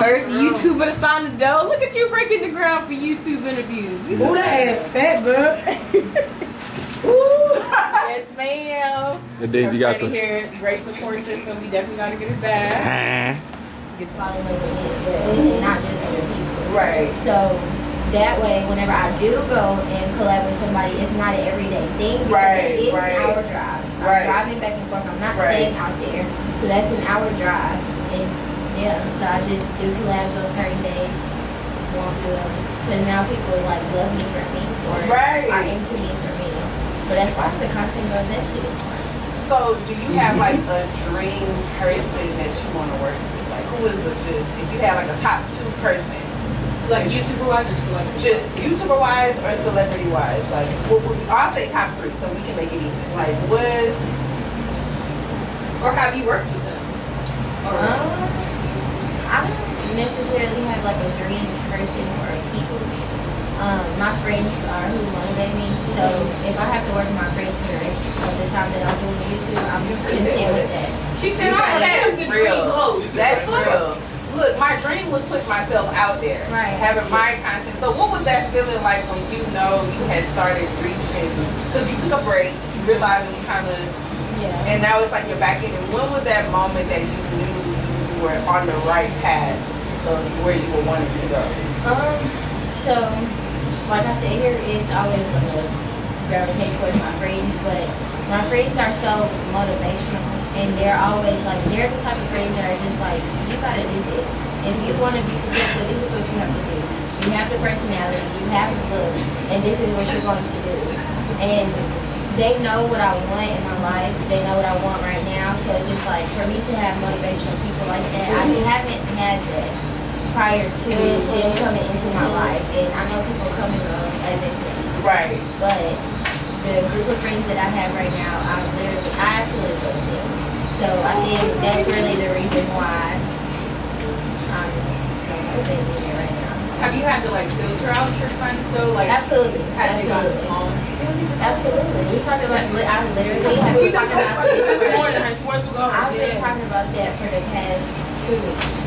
First YouTuber to sign the dough. Look at you breaking the ground for YouTube interviews. Ooh, that ass fat, girl. Ooh. Yes, ma'am. And then you got the here. Great support system. We definitely got to get it back. Follow what it is, but not just other people. Right. So that way, whenever I do go and collab with somebody, it's not an everyday thing. Right, It is right. an hour drive. Right. I'm driving back and forth. I'm not Right. staying out there. So that's an hour drive. And yeah, so I just do collabs on certain days. Won't do them. Because now people like love me for me or Right. are into me for me. But as far as the content goes, that shit is fun. So, do you have like a dream person that you want to work with? Like, who is the just, if you had like a top 2 person, Like YouTuber wise or celebrity? just YouTuber wise or celebrity wise? Like, what would I'll say top 3 so we can make it even. Like, was, Or have you worked with them? I don't necessarily have like a dream person or people. My friends are who motivate me. So if I have to work with my friends for the rest of the time that I'm doing YouTube, I'm content with that. She said, "Oh, that's the dream close." that's real. Look, my dream was putting myself out there, Right. having my content. So what was that feeling like when you know you had started reaching, because you took a break, you realized it was kind of, Yeah. and now it's like you're back in it. When was that moment that you knew you were on the right path of where you were wanting to go? So like I said, here it's always gonna gravitate towards my friends, but my friends are so motivational and they're always like they're the type of friends that are just like, you gotta do this. If you wanna be successful, this is what you have to do. You have the personality, you have the look, and this is what you're going to do. And they know what I want in my life, they know what I want right now, so it's just like for me to have motivational people like that, I haven't had that prior to them coming into my life, and I know people come and go as they please. Right. But the group of friends that I have right now, I actually love them. So I think that's really the reason why I'm so motivated here right now. Have you had to like filter out your friends though? Like, Absolutely. has it gotten Absolutely. smaller? Absolutely. We talked about. I literally have been talking about This this. morning, I swear to God. I've been talking about that for the past 2 weeks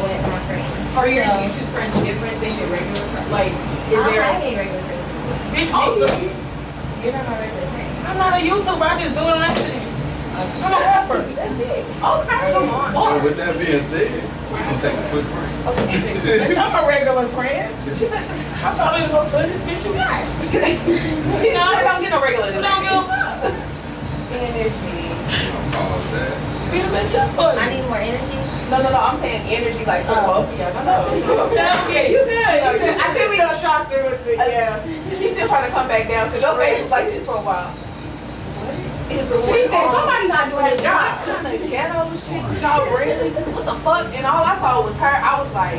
with my friends. Are your So, YouTube friends different than your regular friends? Like, I is don't there? have any regular friends. Bitch, Also, me. You're not my regular friend. I'm not a YouTuber. I just do it on accident. I'm a rapper. That's it. okay, come on. Well, with that being said, we're gonna take a quick break. Bitch, I'm a regular friend. She said, I thought it was most funniest bitch you got. You know, I don't get no regular You don't give a fuck. energy. Pause that. Be the bitch up for I you. need more energy. No, I'm saying energy like for both of y'all. No, Yeah, you good. You good. I think we done shocked her with the, yeah. She's still trying to come back down because your face was like this for a while. What is the She said somebody not doing their What job. kind of ghetto shit did y'all really do? What the fuck? And all I saw was her. I was like,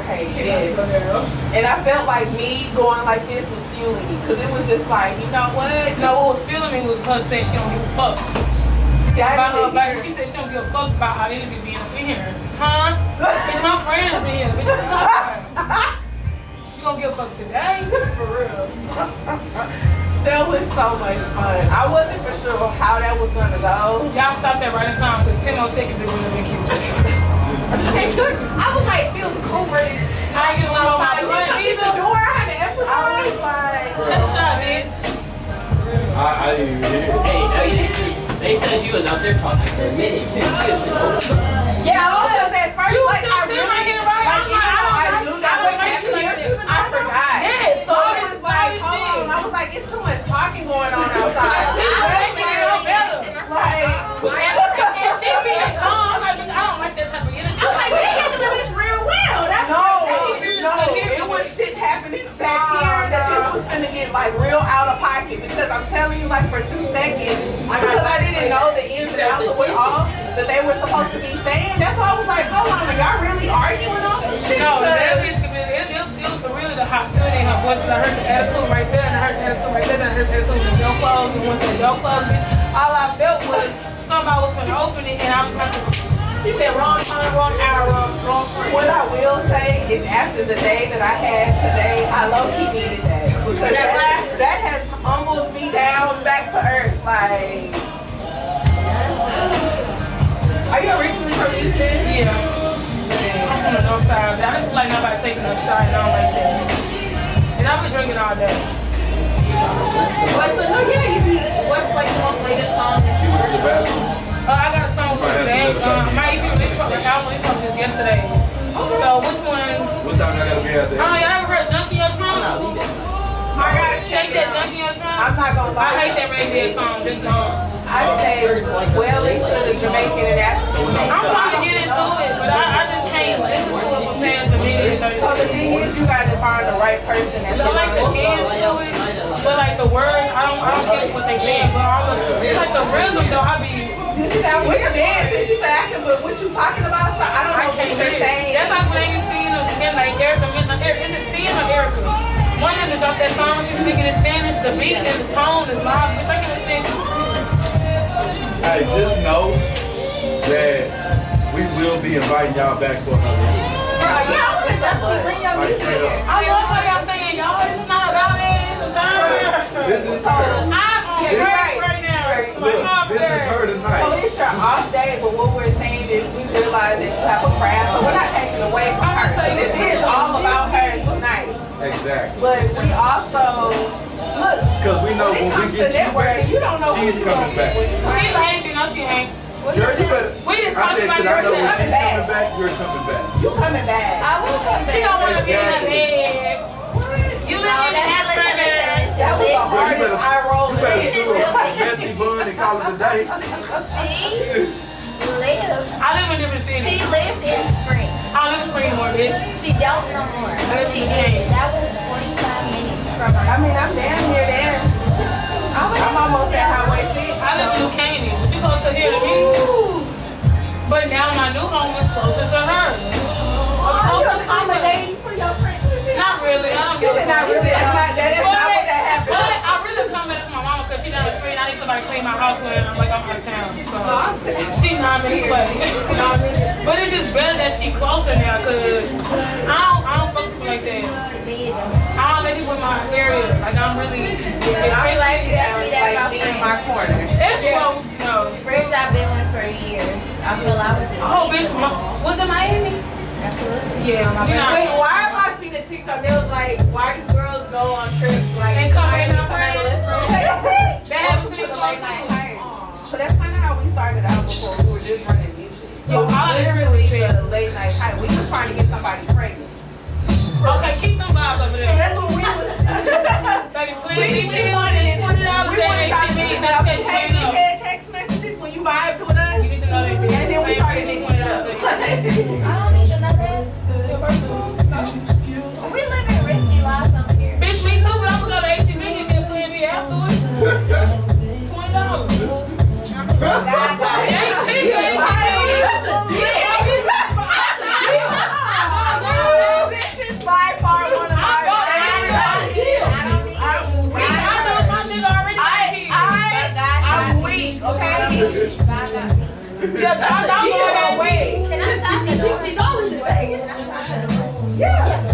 okay, yes. And I felt like me going like this was fueling me because it was just like, you know what? No, what was feeling me was her saying she don't give a fuck. See, I About her didn't back. hear. She said she don't give a fuck about our interview being up in here. Huh? It's my friends in here. Bitch, what you talking about? You gonna give a fuck today? For real. That was so much fun. I wasn't for sure how that was gonna go. Y'all stopped that right in time because 10 more seconds it would have been cute. I was like, feel the covert. I ain't gonna know my blunt either. Door, I had to empathize. I was like, That's a shot, bitch. I didn't even hear it. Hey, they said you was out there talking for a minute too. She was yeah, because at first, You like, still I sitting really, right here, right? like, even though I knew that was like you like happening, that. I forgot. Yes, So all it this- was like, all this hold shit. on. I was like, it's too much talking going on outside. Shit, making it all better. And she being calm, like, bitch, I don't like that type of energy. I'm like, they handling this real well. That's No, what I'm saying. it was shit happening back here that this was gonna get like real out of pocket because I'm telling you, like for 2 seconds, because I didn't know the ins and outs of what all that they were supposed to be saying. That's why I was like, hold on, are y'all really arguing on some shit? No, Because- that bitch could be, it was really the hostility in her voice. I heard the attitude right there, and I heard the attitude right there, and I heard the attitude with your clothes, and went to your clothes, bitch. All I felt was somebody was gonna open it, and I was like, she said wrong time, wrong hour, wrong friend. What I will say is after the day that I had today, I low-key needed that. Because that has humbled me down back to earth. Like, are you originally from Houston? Yeah. Man. all day. What's the no? Yeah, what's like the most latest song that She went to the bathroom. I got a song with Zach. My EP release from the album release from just yesterday. So which one? What time I gotta be out there? Y'all ever heard Junk in Your Trunk? I gotta Shake that Junk in Your Trunk. I'm not gonna lie. I hate that reggae song. This song. I say well into the Jamaican and African. I'm trying to get into it, but I just can't listen to it for past a minute. So the thing is, you gotta find the right person. I like to dance to it, but like the words, I don't get what they saying. But all of it's like the rhythm though. I be. She said, we can dance. And she said, I can, but what you talking about? So I don't know what can't you're hear it. saying. That's like when they be singing again, like Erica, is it Cien or Erica? One of them dropped that song, she's speaking in Spanish, the beat and the tone is loud. It's like in Spanish. Hey, just know that we will be inviting y'all back for another one. yeah, I want to definitely bring your Like, music straight here. up. I love how y'all saying, y'all, it's not about it, it's about her. This is her. I'm on Yeah, break right. right now. Look, this is her So tonight. it's your off day, but what we're saying is we realize that you have a craft, so we're not taking away from her. This is all about her tonight. Exactly. But we also, look, Because we know when it when comes we to get you back, networking, you don't know who she's you coming gonna back. get when you She come. ain't, you know she ain't. Girl, you better. We just I talked said, about because I know when your she's back. coming back, you're coming back. You coming back. I will come back. She don't want to be in her Exactly. head. You live in Africa. That was the Girl, you hardest better, eye roll you better in. do a messy bun and call it a day. She lived. I live in different cities. She lived in spring. I live in Springmore, bitch. She don't no more. She did. That was 45 minutes from her. I mean, I'm damn near there. I'm almost at Highway 6. I live in New Canaan. She close to here to me. But now my new home is closer to her. Closer to her. for your friends. Not really. I don't She give a said not really. That's not what that happened. But I really come back to my mama because she down the street. I need somebody to clean my house when I'm like I'm out of town. So she 9 minutes away. But it's just better that she closer now because I don't fuck people like that. I don't let people in my area. Like I'm really. I'm like, like me in my corner. It's close. No. Friends I've been with for years. I feel I was Oh, bitch. Was it Miami? absolutely. Yes. Wait, why have I seen a TikTok? They was like, why do girls go on trips like And come in Miami, on come out of this room? That happened to me To the before late night too. hike. So that's kind of how we started out before we were just running music. So Yo, I literally the late night hike. We was trying to get somebody pregnant. Okay, keep them vibes over there. That's what we was. Baby, please keep it on this $20 We wanted y'all to HTV. get That's up what and you hey, know. we had text messages when you vibed with us. You need to know that. And then we started mixing it up. I don't need to know that. We live in risky lives over here. Bitch, me too, but I'm gonna go to HTV and get a plan B afterwards. $20. It ain't cheap, it ain't cheap. That's a deal. This is by far one of my favorite deals. I don't need I know my nigga already got kids. I'm weak, okay? Yeah, I know Wait. Can I stop you? Yeah.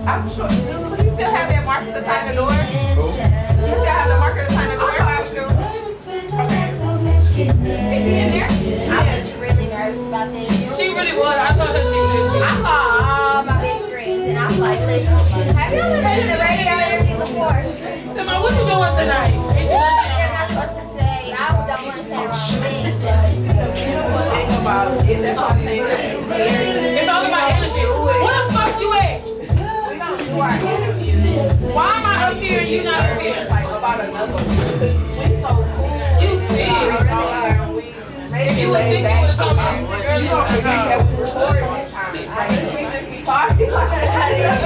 I'm sure. Do you still have that marker to sign the door? You still have the marker to sign the door? Is he in there? I was really nervous about this. She really was. I thought that she did. I called all my big friends and I was like, listen, have you ever been to the radio interview before? Tell me, what you doing tonight? Is you What lunching? am I supposed to say? I don't want to say the wrong thing, but The beautiful thing about it is that's what I'm saying. It's all about energy. Where the fuck you at? We don't do our interviews. Why am I up here and you not up here? It's like about another one. Because we so cool. You see. If you was thinking, you would have told me earlier. You don't forget that we recorded that time. Like, we just be talking like that's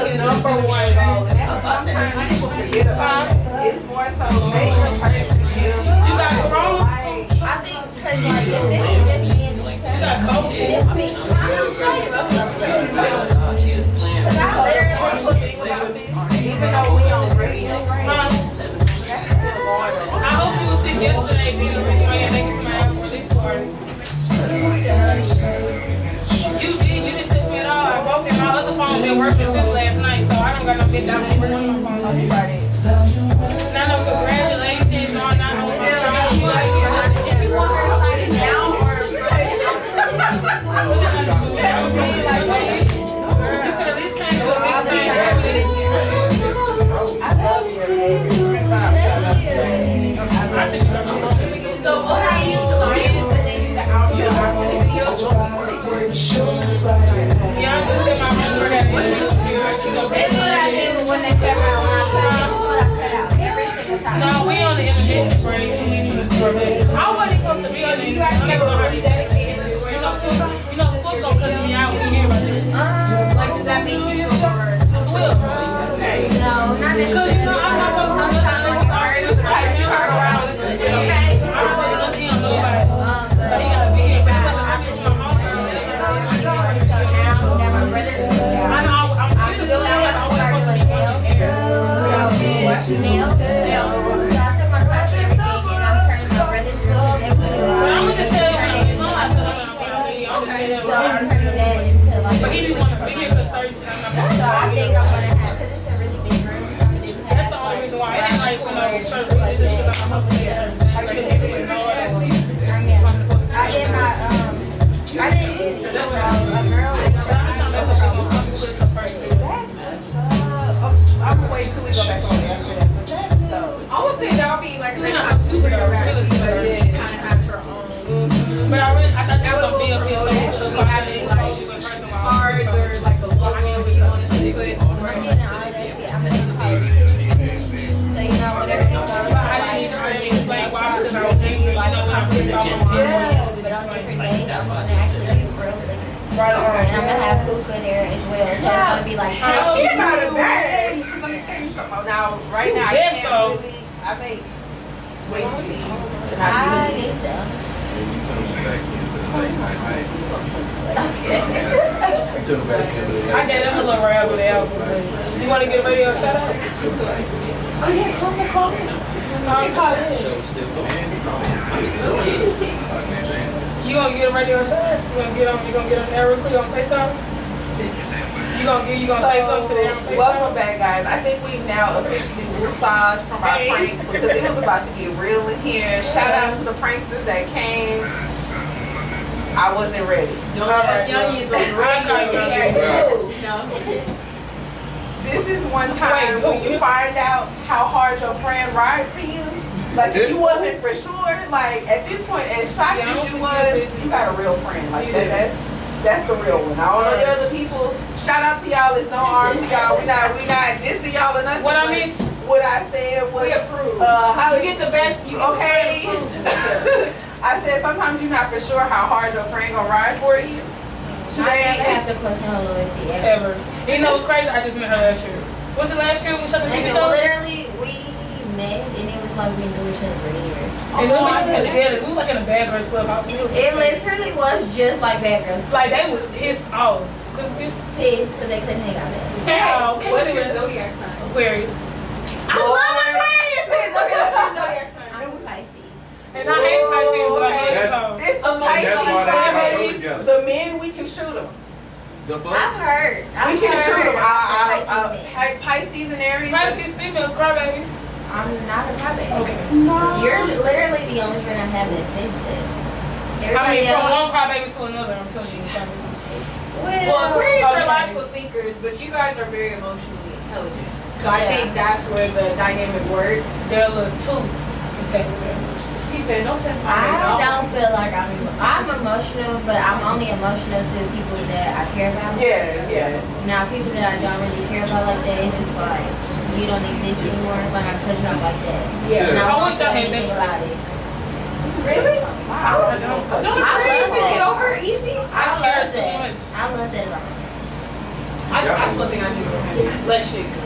the number one goal. And that's sometimes people forget about it. It's more so make the person feel You got corona? like, I think because like if this is just me and this You got COVID. this me, I'm excited about this. She was playing. Because I literally wonderful thing about this, even though we on radio, right? Huh? That's still going on. I hope you was sick yesterday, Peter. That's why you're making my album release party. You didn't text me at all. I broke it. My other phone been working since last night, so I don't got no bitch. I don't even know my phone. Not no congratulations. No, not no. If you want her to sign it down or You could at least came to a big thing earlier this year. spring. I wasn't supposed to be on You guys never really dedicated to You know, Swoop gonna cut me out when he hear about this. Like, does that make you feel more? Will. No, not Because, you know, I'm not supposed to be Turn around and do shit, okay? I'm not supposed to be on nobody. But he gotta be here. But I'm just your mom. I know, I'm Nail. So I took my class and everything, and I'm turning my brother's room every But I'm gonna just tell you, so I'm turning that into like. but he didn't want to be here because Thursday. So I think I'm gonna have, because it's a really big room, so I'm gonna do half. That's the only reason why. It ain't like when I was first, it's just because I'm up there. I couldn't even know that. I did my I didn't do a girl. I'm gonna wait till we go back on there after that. But that's so. I would say that would be like super rapid, but then kind of have her own. But I really, I thought you That were would gonna be go up here. promoted. So having like cards or like a logo that you want to put. Working and all that shit, I'm gonna call it too. So you know whatever it goes. I didn't explain why because I was thinking, like, no time to talk about it. But on different days, I'm gonna actually be real liquor. Right And I'm gonna have hookah there as well. So it's gonna be like Oh, Shit shit out of that. Because let me tell you something. Now, right now, I Yes, can't so. really. I may waste these. And I I do. need to. I gave them a little rap with the album. You want to get a radio shout out? Oh yeah, tell me call me. I'm calling. You gonna get a radio shout out? You gonna get on there real quick on FaceTime? You gonna say something to them on FaceTime? Welcome back, guys. I think we've now officially woosah'd from our prank because it was about to get real in here. Shout out to the pranksters that came. I wasn't ready. No, that's Youngins on the radio. No. This is one time when you find out how hard your friend rides for you. Like if you wasn't for sure, like at this point, as shocked as you was, you got a real friend. Like that's the real one. I don't know the other people. Shout out to y'all. It's no harm to y'all. We not dissing y'all or nothing. What I but missed? What I said was We approve. how You get the best. You get okay. the best approval. I said sometimes you're not for sure how hard your friend gonna ride for you. I never have to question her loyalty ever. Ever. You know what's crazy? I just met her last year. Was it last year we shot the TV Like, show? literally, we met and it was like we knew each other for years. And then we just had jealous. We was like in a Bad Girls Clubhouse. And it was It literally was just like Bad Girls. like they was pissed off. Cause this Pissed because they couldn't hang out there. okay, What's your zodiac sign? Aquarius. I love Aquarius. What's your zodiac sign? I'm a Pisces. And I hate Pisces, but I hate them. It's the That's why they got Pisces. those together. The men we can shoot them. The I've fuck? heard. We can shoot them. Pisces Pisces and Aries. Pisces females, crybabies. I'm not a crybaby. Okay. You're literally the only friend I have that says that. I Everybody mean, from else. one crybaby to another, I'm telling you. crybaby. Well, Aquarius Okay. are logical thinkers, but you guys are very emotionally intelligent. So I Yeah. think that's where the dynamic works. They're a little too contagious. She said, "Don't test my I age." don't feel like I'm emotional, but I'm only emotional to the people that I care about. Yeah. Now, people that I don't really care about like that, it's just like, you don't exist anymore. Like, I'm touching up like that. Yeah. And I I won't wish I say had anything been- about it. Really? Wow. Don't I Aquarius love get that. over it easy? I care love too that. much. I love that about myself. That's one thing I do. Let shit go.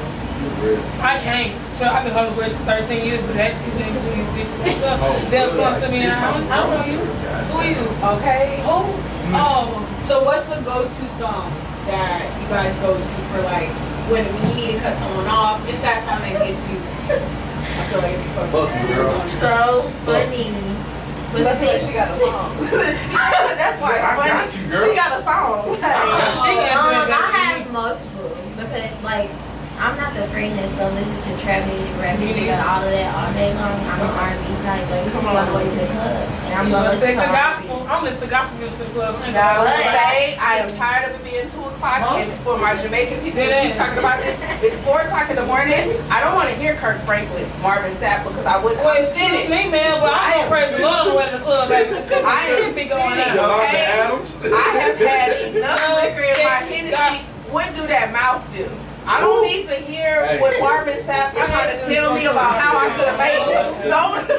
I can't. So I've been hungry for 13 years, but that's because these bitches they'll come to me and I don't know you. Who are you? Okay. Who? Oh. So what's the go-to song that you guys go to for like when you need to cut someone off? Just that song that gets you. I feel like it's a Fuck you, girl. So funny. Was Look it like she got a song. That's why it's I funny. got you, girl. She got a song. She got I have multiple because like I'm not the friend that's gonna listen to trap music, rap music, and all of that all day long. I'm an R&B type. Like come on, go to the club, and I'm gonna listen Sex to and R&B. gospel. I'm listening to gospel music to the club. Now, I would say I am tired of it being 2 o'clock, and for my Jamaican people who keep talking about this, it's 4 o'clock in the morning. I don't want to hear Kirk Franklin, Marvin Sapp, because I wouldn't Well, understand excuse it. me, man, but I'm gonna praise the Lord on the way to the club, baby. I am Shit be going sitting. on. Yolanda Okay. Adams? I have had enough liquor in my Hennessy. What do that mouth do? I don't need to hear what Marvin Sapp is trying to tell me about how I could have made it. Don't.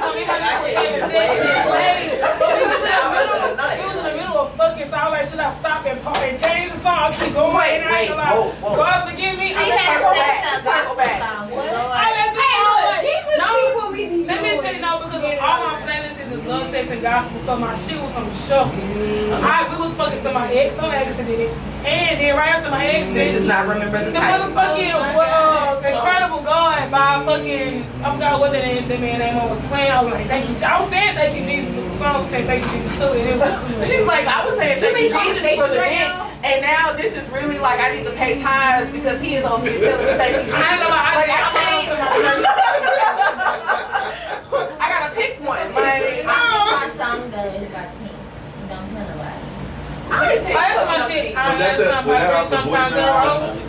on me like I was having sex. Hey, it was in the middle of fucking, so I was like, should I stop and change the song? I keep going, and I ain't gonna lie. God forgive me. She had sex Circle back. I let the song like, Jesus, see what we be let me tell you no, because all my playlists is love, sex, and gospel, so my shit was on shuffle. We was fucking to my ex on accident, and then right after my ex, This does not remember the the title. motherfucking Incredible God by fucking, I forgot what the man name was playing. I was like, thank you. I was saying thank you, Jesus, but the song was saying thank you, Jesus, too, and it was She's like, I was saying thank you, Jesus, for the right dick, now. and now this is really like I need to pay tithes because he is on here telling me thank you, Jesus. I ain't gonna lie, Like, I I gotta pick one. Like, My song though is about Tink. Don't tell nobody. I'm gonna tell you that's my something. shit. Was that off the Sometimes Boys I Noir? roll.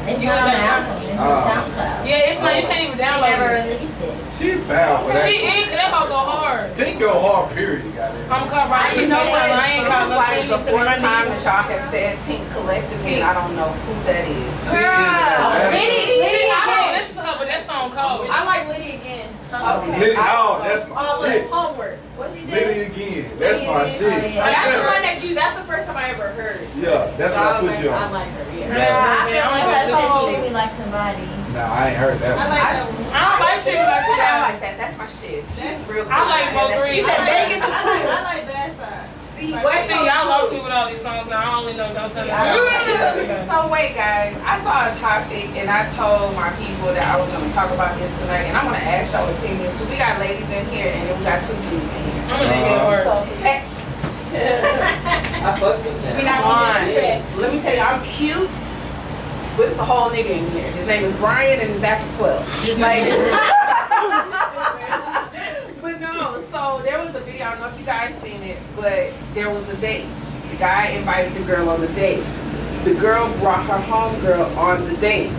It's You not on was the like- album. It's on SoundCloud. Yeah, it's not, you can't even She download never it. released it. She foul for that. She is, that about go hard. Think go hard, period, goddamn. I'm covering. You know what? I ain't This got is like the nothing. fourth time that y'all have said Tink collectively, and I don't know who that is. She is an Liddy, I don't listen to her, but that song cold. I like Liddy again. Okay. Liddy, oh, that's my Oh, shit. homework. What you Liddy say? again. That's my Liddy, shit. oh, yeah. That's the one that that's the first time I ever heard. Yeah, that's So what I put you I on. like her, yeah. I feel like that's her said so- treat me like somebody. Nah, I ain't heard that one. I don't like shit like She sound that. like that. That's my shit. She's real cool. I like both That's- three. She said Vegas is cool. like that side. See, West West End, y'all lost me with all these songs now. I only know Don't Tell Me. So wait, guys, I saw a topic and I told my people that I was going to talk about this tonight, and I'm going to ask y'all opinion because we got ladies in here and then we got two dudes in here. I'm gonna nigga hard. So, hey, I fucked with that. we not come gonna on. disrespect. Let me tell you, I'm cute, but it's a whole nigga in here. His name is Brian and he's after 12. Like, but no, so there was a video, I don't know if you guys seen it, but there was a date. The guy invited the girl on the date. The girl brought her homegirl on the date.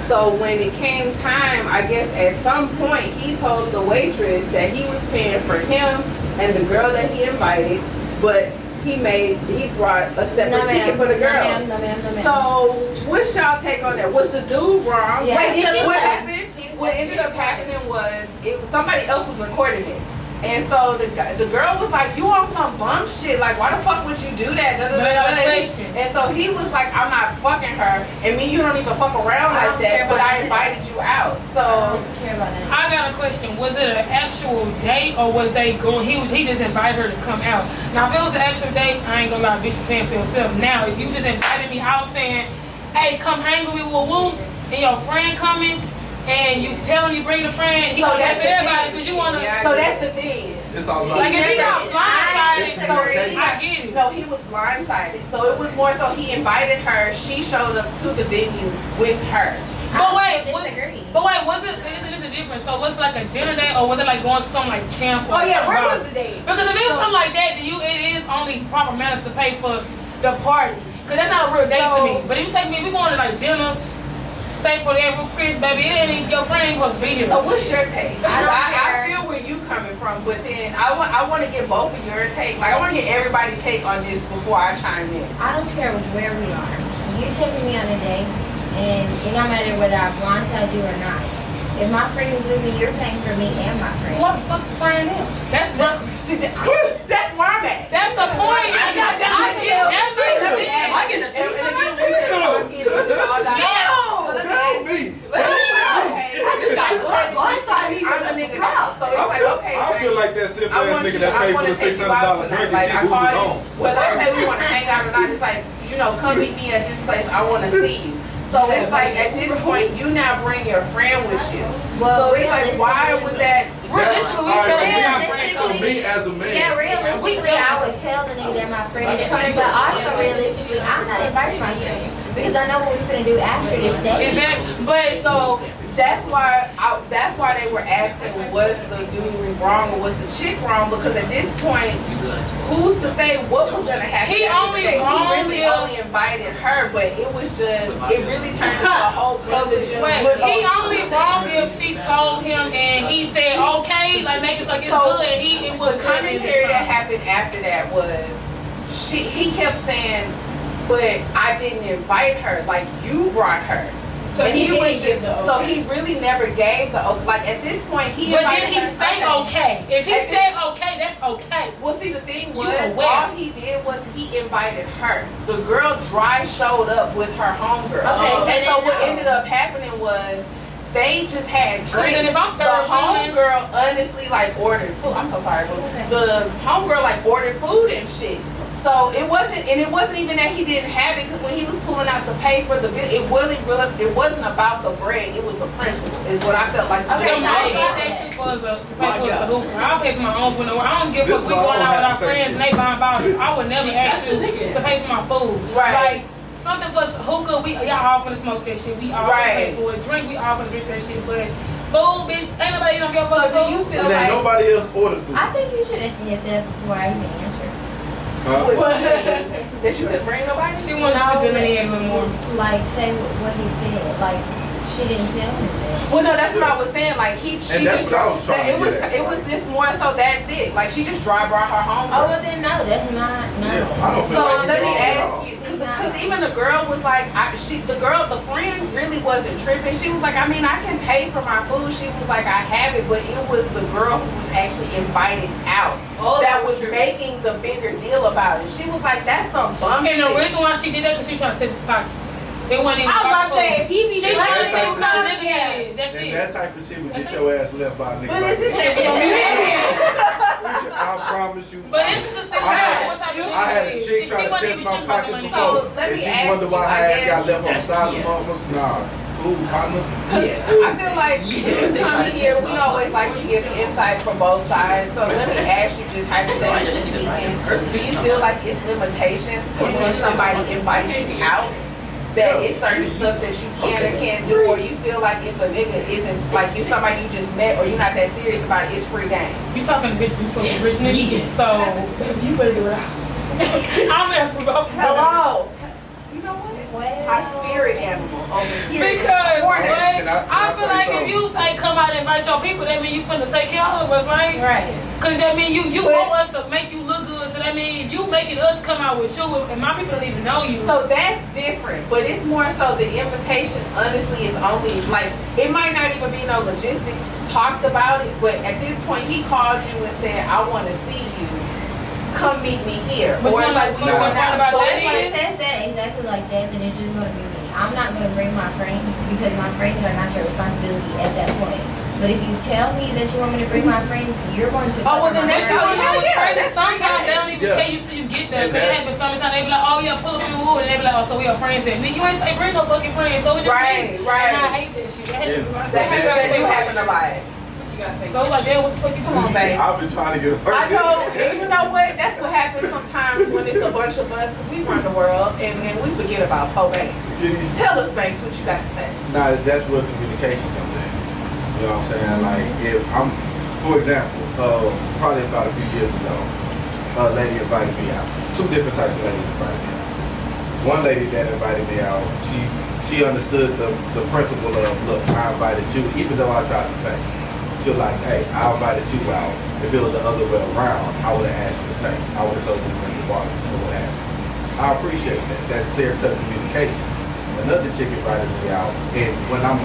So when it came time, I guess at some point he told the waitress that he was paying for him and the girl that he invited, but he brought a separate ticket for the girl. No ma'am. So what's y'all take on that? Was the dude wrong? Yeah. Wait, He what was- happened? he was What ended up happening was somebody else was recording it. And so the girl was like, you on some bum shit. Like, why the fuck would you do that? Da, da, But I got a da, da. question. And so he was like, I'm not fucking her. And me, you don't even fuck around I like don't care that. But about I that. invited you out. I So don't care about that. I got a question. Was it an actual date or was they going? He just invited her to come out. Now, if it was an actual date, I ain't gonna lie, bitch, you paying for yourself. Now, if you just invited me out saying, "Hey, come hang with me, woo woo," and your friend coming, and you tell him you bring a friend, he So gonna that's ask the everybody thing. because you wanna. Yeah. so that's the thing. It's all about Like if he got blindsided, disagree. I get it. No, he was blindsided. So it was more so he invited her. She showed up to the venue with her. But wait, disagree. was it? Isn't this a difference? So was it like a dinner date or was it like going to some like camp? Or Oh yeah, where something? was the date? Because if it was something like that, then it is only proper manners to pay for the party. Because that's not a real date to me. But if you take me, if we going to like dinner, stay for the every Chris, baby, it ain't your friend ain't supposed to be here. So what's your take? I don't I care. feel where you coming from, but then I want to get both of your take. Like I want to get everybody take on this before I chime in. I don't care where we are. You taking me on a date, and it don't matter whether I blindside you or not. If my friend is with me, you're paying for me and my friend. What the fuck friend him? That's See, that's where I'm at. the point. I get that makes sense. I get Tell me. I just got blindsided. I'm the nigga now, so it's like okay. I feel like that simple I ass want nigga you. that I paid want for to the take you out $600 tonight. drink Like and I shit call moving you. on. Whether I say we want to hang out or not, it's like come meet me at this place. I want to see you. So it's like at this point, you now bring your friend with you. Well, So it's like why would that? Realistically, we tell Alright, our friend for come. me as a man. Yeah, realistically, I would tell the nigga that my friend is coming, but also realistically, I'm not inviting my friend because I know what we're finna do after this date. Exactly. But so that's why they were asking, was the dude wrong or was the chick wrong? Because at this point, who's to say what was gonna happen? He after only that? wrong He really if- only invited her, but it was just it really turned into a whole public. Wait, he only wrong if she told him and he said okay, like make it like it's So, good. And it The was commentary that happened after that was he kept saying, but I didn't invite her, like you brought her. So And he was didn't give the so okay. he really never gave the like at this point he. But invited did he her say Sunday. okay? If he At this- said okay, that's okay. Well, see, the thing You was, aware. all he did was he invited her. The girl dry showed up with her homegirl. Okay, so and then so what no. ended up happening was they just had drinks. then if I'm The third homegirl honestly like ordered food. I'm so sorry, but Okay. the homegirl like ordered food and shit. So it wasn't even that he didn't have it, because when he was pulling out to pay for the bill, it wasn't about the bread. It was the principle, is what I felt like. Okay, Because so I I get get that that. shit for us to pay for us the hookah. I don't pay for my own food. I don't give a This fuck. We is why I going don't out with have our to say friends shit. and they buying bottles. I would never Shit, ask that's you the nigga. to pay for my food. Right. Like something for us, hookah, y'all all finna smoke that shit. We all finna pay Right. for it. Drink, we all finna drink that shit. But food, bitch, ain't nobody eating off your So fucking do food. you feel And then like nobody else ordered food. I think you should have said that before I even answered. Huh? that you couldn't bring nobody? She wanted to delineate a little more. Like, say what he said. Like, she didn't tell him that. Well, no, that's what I was saying. Like she that's just what I was trying to it was get at, it was like- just more so that's it. Like she just dry brought her home. Oh, well then no, that's not, no. Yeah, I don't feel So like let you me wrong at all. ask you, because even the girl was like, the friend really wasn't tripping. She was like, I mean, I can pay for my food. She was like, I have it, but it was the girl who was actually invited out that was making the bigger deal about it. She was like, that's some bum And shit. the reason why she did that because she was trying to test his pockets. It wasn't even I was about to about say, food. if he be She doing trying to that see type what of kind of shit, nigga he is. That's And it. that type of shit would get your ass left by a nigga But like is it that. I promise you. But this is the same what type of I had a nigga he is. chick She try to wasn't test even my tripping pockets when he before, So, let and me she ask wondered why you, her I ass got guess- left on the That's side of the cute. motherfucker. Nah, cool, partner. I feel like when we come here, we always like to give insight from both sides. So let me ask you, just hypothetically speaking, do you feel like it's limitations to when somebody invites you out? That it's certain stuff that you can or can't do, or you feel like if a nigga isn't like you somebody you just met or you're not that serious about it, it's free game. You talking to bitch, you supposed to be rich niggas. So, you better do it out. I'm asking about Hello. You know what? Well, My spirit animal over here. Because Corner. what? Can I I feel say like if something? you say come out and invite your people, that mean you finna take care of us, right? right. Cause that mean you But- want us to make you look good. So that mean if you making us come out with you, and my people don't even know you. So that's different, but it's more so the invitation honestly is only like, it might not even be no logistics talked about it, but at this point he called you and said, I want to see you. Come meet me here. But Or you it's like, know what going part out. about So that it's If like- it says that exactly like that, then it's just gonna be me. I'm not gonna bring my friends because my friends are not your responsibility at that point. But if you tell me that you want me to bring my friends, you're going to. Oh, well, cover then my that's You how know you what's yeah, crazy? that's Sometimes they free don't even Yeah. tell you till you get there. And Cause it that- happens sometimes they be like, oh yeah, pull up in the wood, and they be like, oh, so we are friends. And nigga, you ain't say bring no fucking friends. So we just Right, me. right. And I hate that shit. That happens a lot. that do happen a lot. What you gotta say? So it's like, damn, what the fuck you Come on, doing? babe. I've been trying to get her. I know, and you know what? That's what happens sometimes when it's a bunch of us, because we run the world, and we forget about Poe Banks. Tell us, Banks, what you got to say. Nah, that's where communication comes in. You know what I'm saying? Like, if I'm, for example, probably about a few years ago, a lady invited me out. Two different types of ladies invited me out. One lady that invited me out, she understood the principle of, look, I invited you, even though I tried to pay. She was like, hey, I invited you out. If it was the other way around, I would have asked you to pay. I would have told you to bring your wallet or what have you. I appreciate that. That's clear-cut communication. Another chick invited me out, and when I'm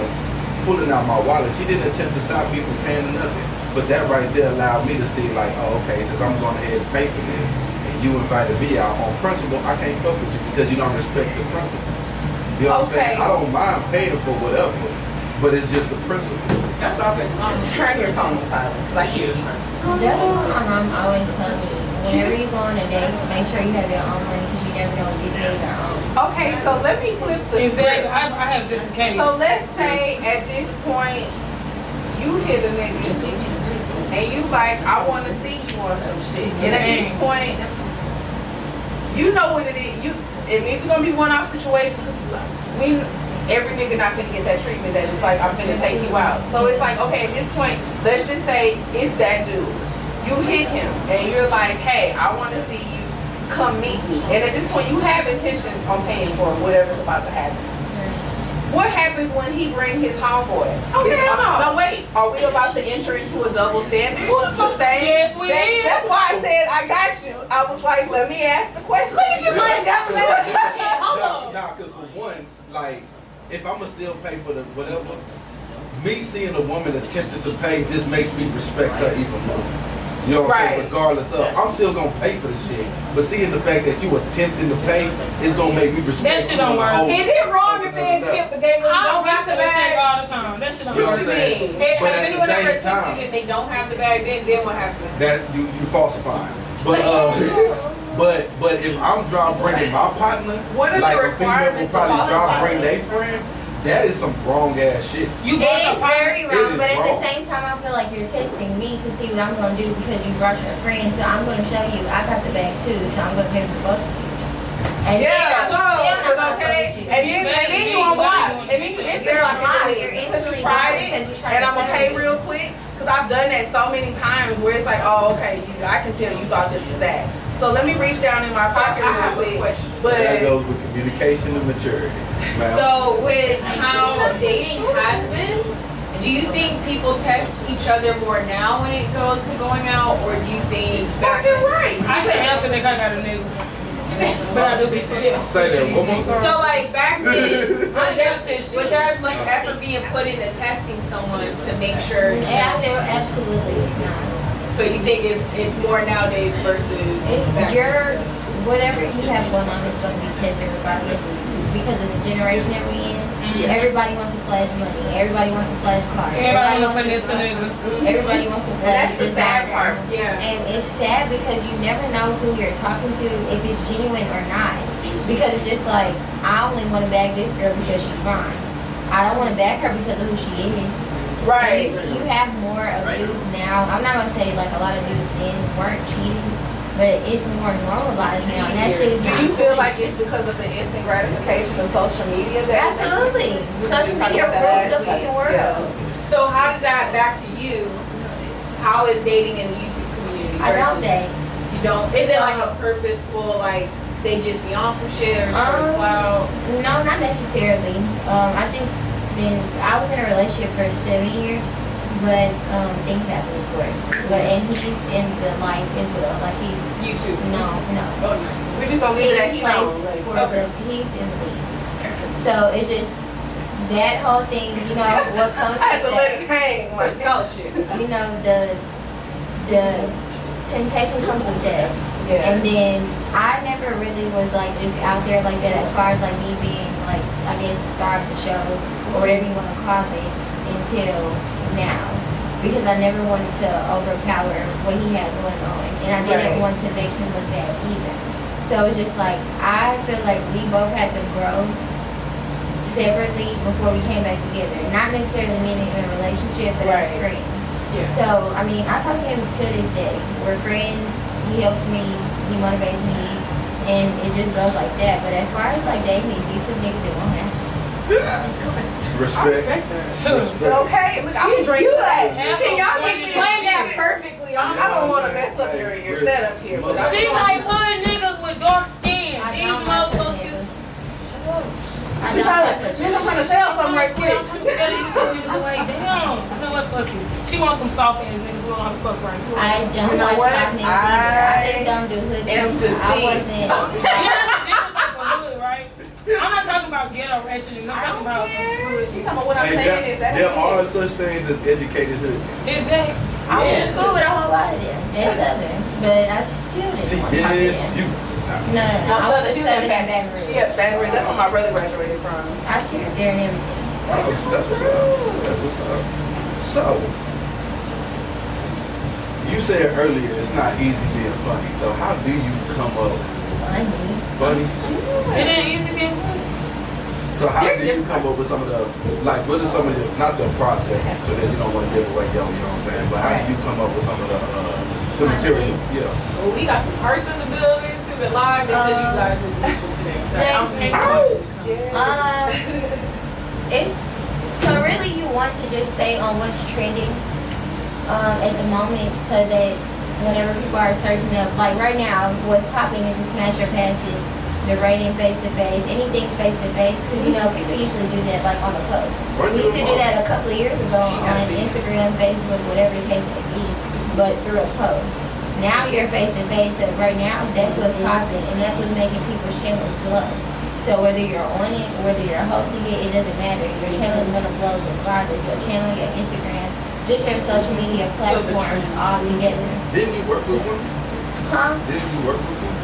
pulling out my wallet, she didn't attempt to stop me from paying nothing. But that right there allowed me to see, like, oh, okay, since I'm going ahead and pay for this, and you invited me out on principle, I can't fuck with you because you don't respect the principle. You know what I'm saying? I don't mind paying for whatever, but it's just the principle. That's what I'm saying. Turn your phone on silent, because I hear you. That's what my mom always tells me. Whenever you go on a date, make sure you have your own money because you never know what these days are on. Okay, so let me flip the Exactly. script. I have just in case. So let's say at this point, you hit a nigga, and you like, I want to see you on some shit. And at this point, you know what it is. It's gonna be one-off situations. Every nigga not finna get that treatment that it's like, I'm finna take you out. So it's like, okay, at this point, let's just say it's that dude. You hit him, and you're like, hey, I want to see you. Come meet me. And at this point, you have intentions on paying for whatever's about to happen. What happens when he bring his homeboy? No, wait. Are we about to enter into a double standard? To say Yes, we is. That's why I said I got you. I was like, let me ask the question. Look at you playing Hold on. Nah, because for one, like, if I'ma still pay for the whatever, me seeing a woman attempting to pay just makes me respect her even more. You know what I'm saying? Right. Regardless of, I'm still gonna pay for the shit. But seeing the fact that you attempting to pay is gonna make me respect That shit you don't on a work. whole- Is it wrong if they attempt but they really I don't have the that shit bag? all the time. That shit don't You know work. what I'm saying? mean? Hey, But has at the anyone ever same attempted time, and they don't have the bag? Then what happens? that you falsifying. But but if I'm bringing my partner, What are the like a female will requirements to probably falsify? bring their friend, that is some wrong ass shit. You It brought your is partner. very It wrong, is but at the wrong. same time, I feel like you're testing me to see what I'm gonna do because you brought your friend. So I'm gonna show you I got the bag too, so I'm gonna pay for both of you. And Yeah, still not because gonna okay, fuck with you. and then you on block, and then you instantly You're block blocked. it You're because you instantly tried blocked it, because you tried and to I'm gonna play pay with real quick because I've done that so many times where it's like, oh, okay, I can tell you thought this was that. So let me reach down in my So, pocket I have real a quick. question. So that But goes with communication and maturity. Ma'am. So with how dating has been, do you think people text each other more now when it goes to going out, or do you think back fucking right. I can answer that I got a nigga. But I do be Say that one more time. so like back then, I just said shit. was there as much effort being put into testing someone to make sure? Yeah, there absolutely is not. So you think it's more nowadays versus back Your whatever you have going on is going to be tested regardless because of the generation that we're in. Yeah. Everybody wants to flash money. Everybody wants to flash cars. Everybody wanna finesse a nigga. Everybody wants to And flash that's the sad part. Yeah. And it's sad because you never know who you're talking to, if it's genuine or not. Because it's just like, I only want to bag this girl because she's fine. I don't want to bag her because of who she is. Right. And you have more of dudes now. I'm not gonna say like a lot of dudes then weren't cheating, but it's more normalized now. And that shit is Do not you feel cool. like it's because of the instant gratification of social media? That Absolutely. We were Social just talking media about that rules the last fucking week. world. Yeah. So how does that back to you? How is dating in the YouTube community? I don't versus- date. You don't. Is it So- like a purposeful like they just be on some shit or sort of Um, cloud? No, not necessarily. I was in a relationship for 7 years, but things happen, of course. But and he's in the life as well. Like he's YouTube. no. Oh no. We just gonna leave it at He he knows. plays for Okay. he's in the league. So it's just that whole thing, you know, what comes I had to with let that. it hang. Like, Scholarship. You know, the temptation comes with that. yeah. And then I never really was like just out there like that as far as like me being like, I guess the star of the show or whatever you want to call it until now. Because I never wanted to overpower what he had going on. And I didn't Right. want to make him look bad either. So it's just like, I feel like we both had to grow separately before we came back together. Not necessarily meaning in a relationship, but as Right. friends. Yeah. So, I mean, I talk to him to this day. We're friends. He helps me. He motivates me. And it just goes like that. But as far as like dating these YouTube niggas, it won't happen. I Respect. respect that. Respect. Okay, look, I'm gonna drink to that. have Can y'all to get me Explain that perfectly. I don't want to mess up your setup here, but I She feel like hood niggas with dark skin. I These don't like hood motherfuckers. niggas. Shut up. I She's don't trying like to, hood bitch, I'm trying to sell something right quick. I'm trying to tell you some niggas away. Damn. You know what? Fuck you. She want them soft ass niggas who don't have to fuck right. I don't You know like what? soft niggas either. I just I don't do hood am niggas. I deceased. wasn't. You know that's the difference with the hood, right? I'm not talking about ghetto ratchet niggas. I'm talking about hood. She's talking about what I'm Hey, saying is that there are such things as educated hood. Exactly. I went to school with a whole lot of them. It's Southern. But I still See, didn't want to talk to yes, them. you. No. I No, was she's Southern in and Baton Rouge. She at Baton Rouge. That's where my brother graduated from. I cheered there and everything. That's what's up. That's what's up. So, you said earlier it's not easy being funny. So how do you come up Funny. funny? It ain't easy being funny. So how There's do you different- come up with some of the, like, what is some of the, not the process, so that you don't want to give away, yo, you know what I'm saying? But how do you come up with some of the material? Yeah. Well, we got some hearts in the building. Keep it live. They said you guys were beautiful today. So I don't think It's so really you want to just stay on what's trending at the moment so that whenever people are searching up, like right now, what's popping is the smasher passes, the rating face to face, anything face to face, because you know people usually do that like on a post. We used to do that a couple of years ago on Instagram, Facebook, whatever the case may be, but through a post. Now you're face to face, so right now that's what's popping and that's what's making people's channels blow. So whether you're on it, whether you're hosting it, it doesn't matter. Your channel is gonna blow regardless. Your channel, your Instagram, just your social media platforms all together. Didn't you work with one? Huh? Didn't you work with one?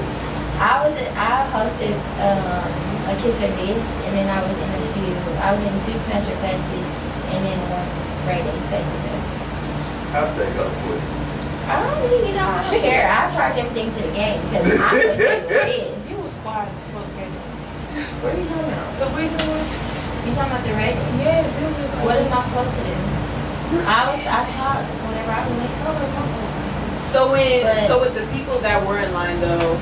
I hosted a Kiss or Miss, and then I was in a few. I was in 2 Smash Your Faces, and then 1 Rated Face to Face. How'd that go for you? I don't really, I don't care. I charge everything to the game because I'm gonna tell you what it is. You was quiet as fuck, baby. What are you talking about? The reason was, You talking about the rating? yes, it was like, What am I supposed to do? I talked whenever I was making. So But- so with the people that were in line though,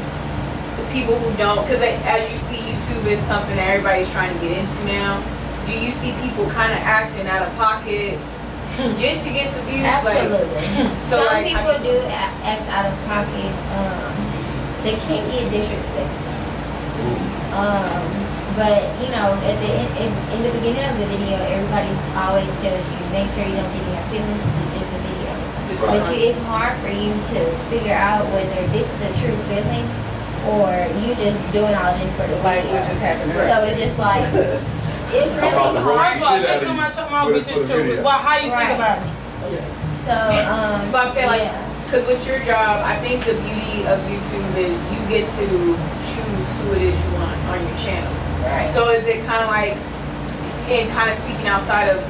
the people who don't, because as you see, YouTube is something that everybody's trying to get into now. Do you see people kind of acting out of pocket just to get the views? Absolutely. So, Some like, people do act out of pocket. They can get disrespectful. But you know, at the in the beginning of the video, everybody always tells you make sure you don't get in your feelings. This is just a video. But it's hard for you to figure out whether this is a true feeling or you just doing all this for the Like video. what just happened. So it's just like it's really about to hard. first of all, Shit out they of come you. out talking about Put it which for is the true. video. Well, how you Right. think about it? So But I'm saying, like, yeah. because with your job, I think the beauty of YouTube is you get to choose who it is you want on your channel. Right. So is it kind of like, and kind of speaking outside of,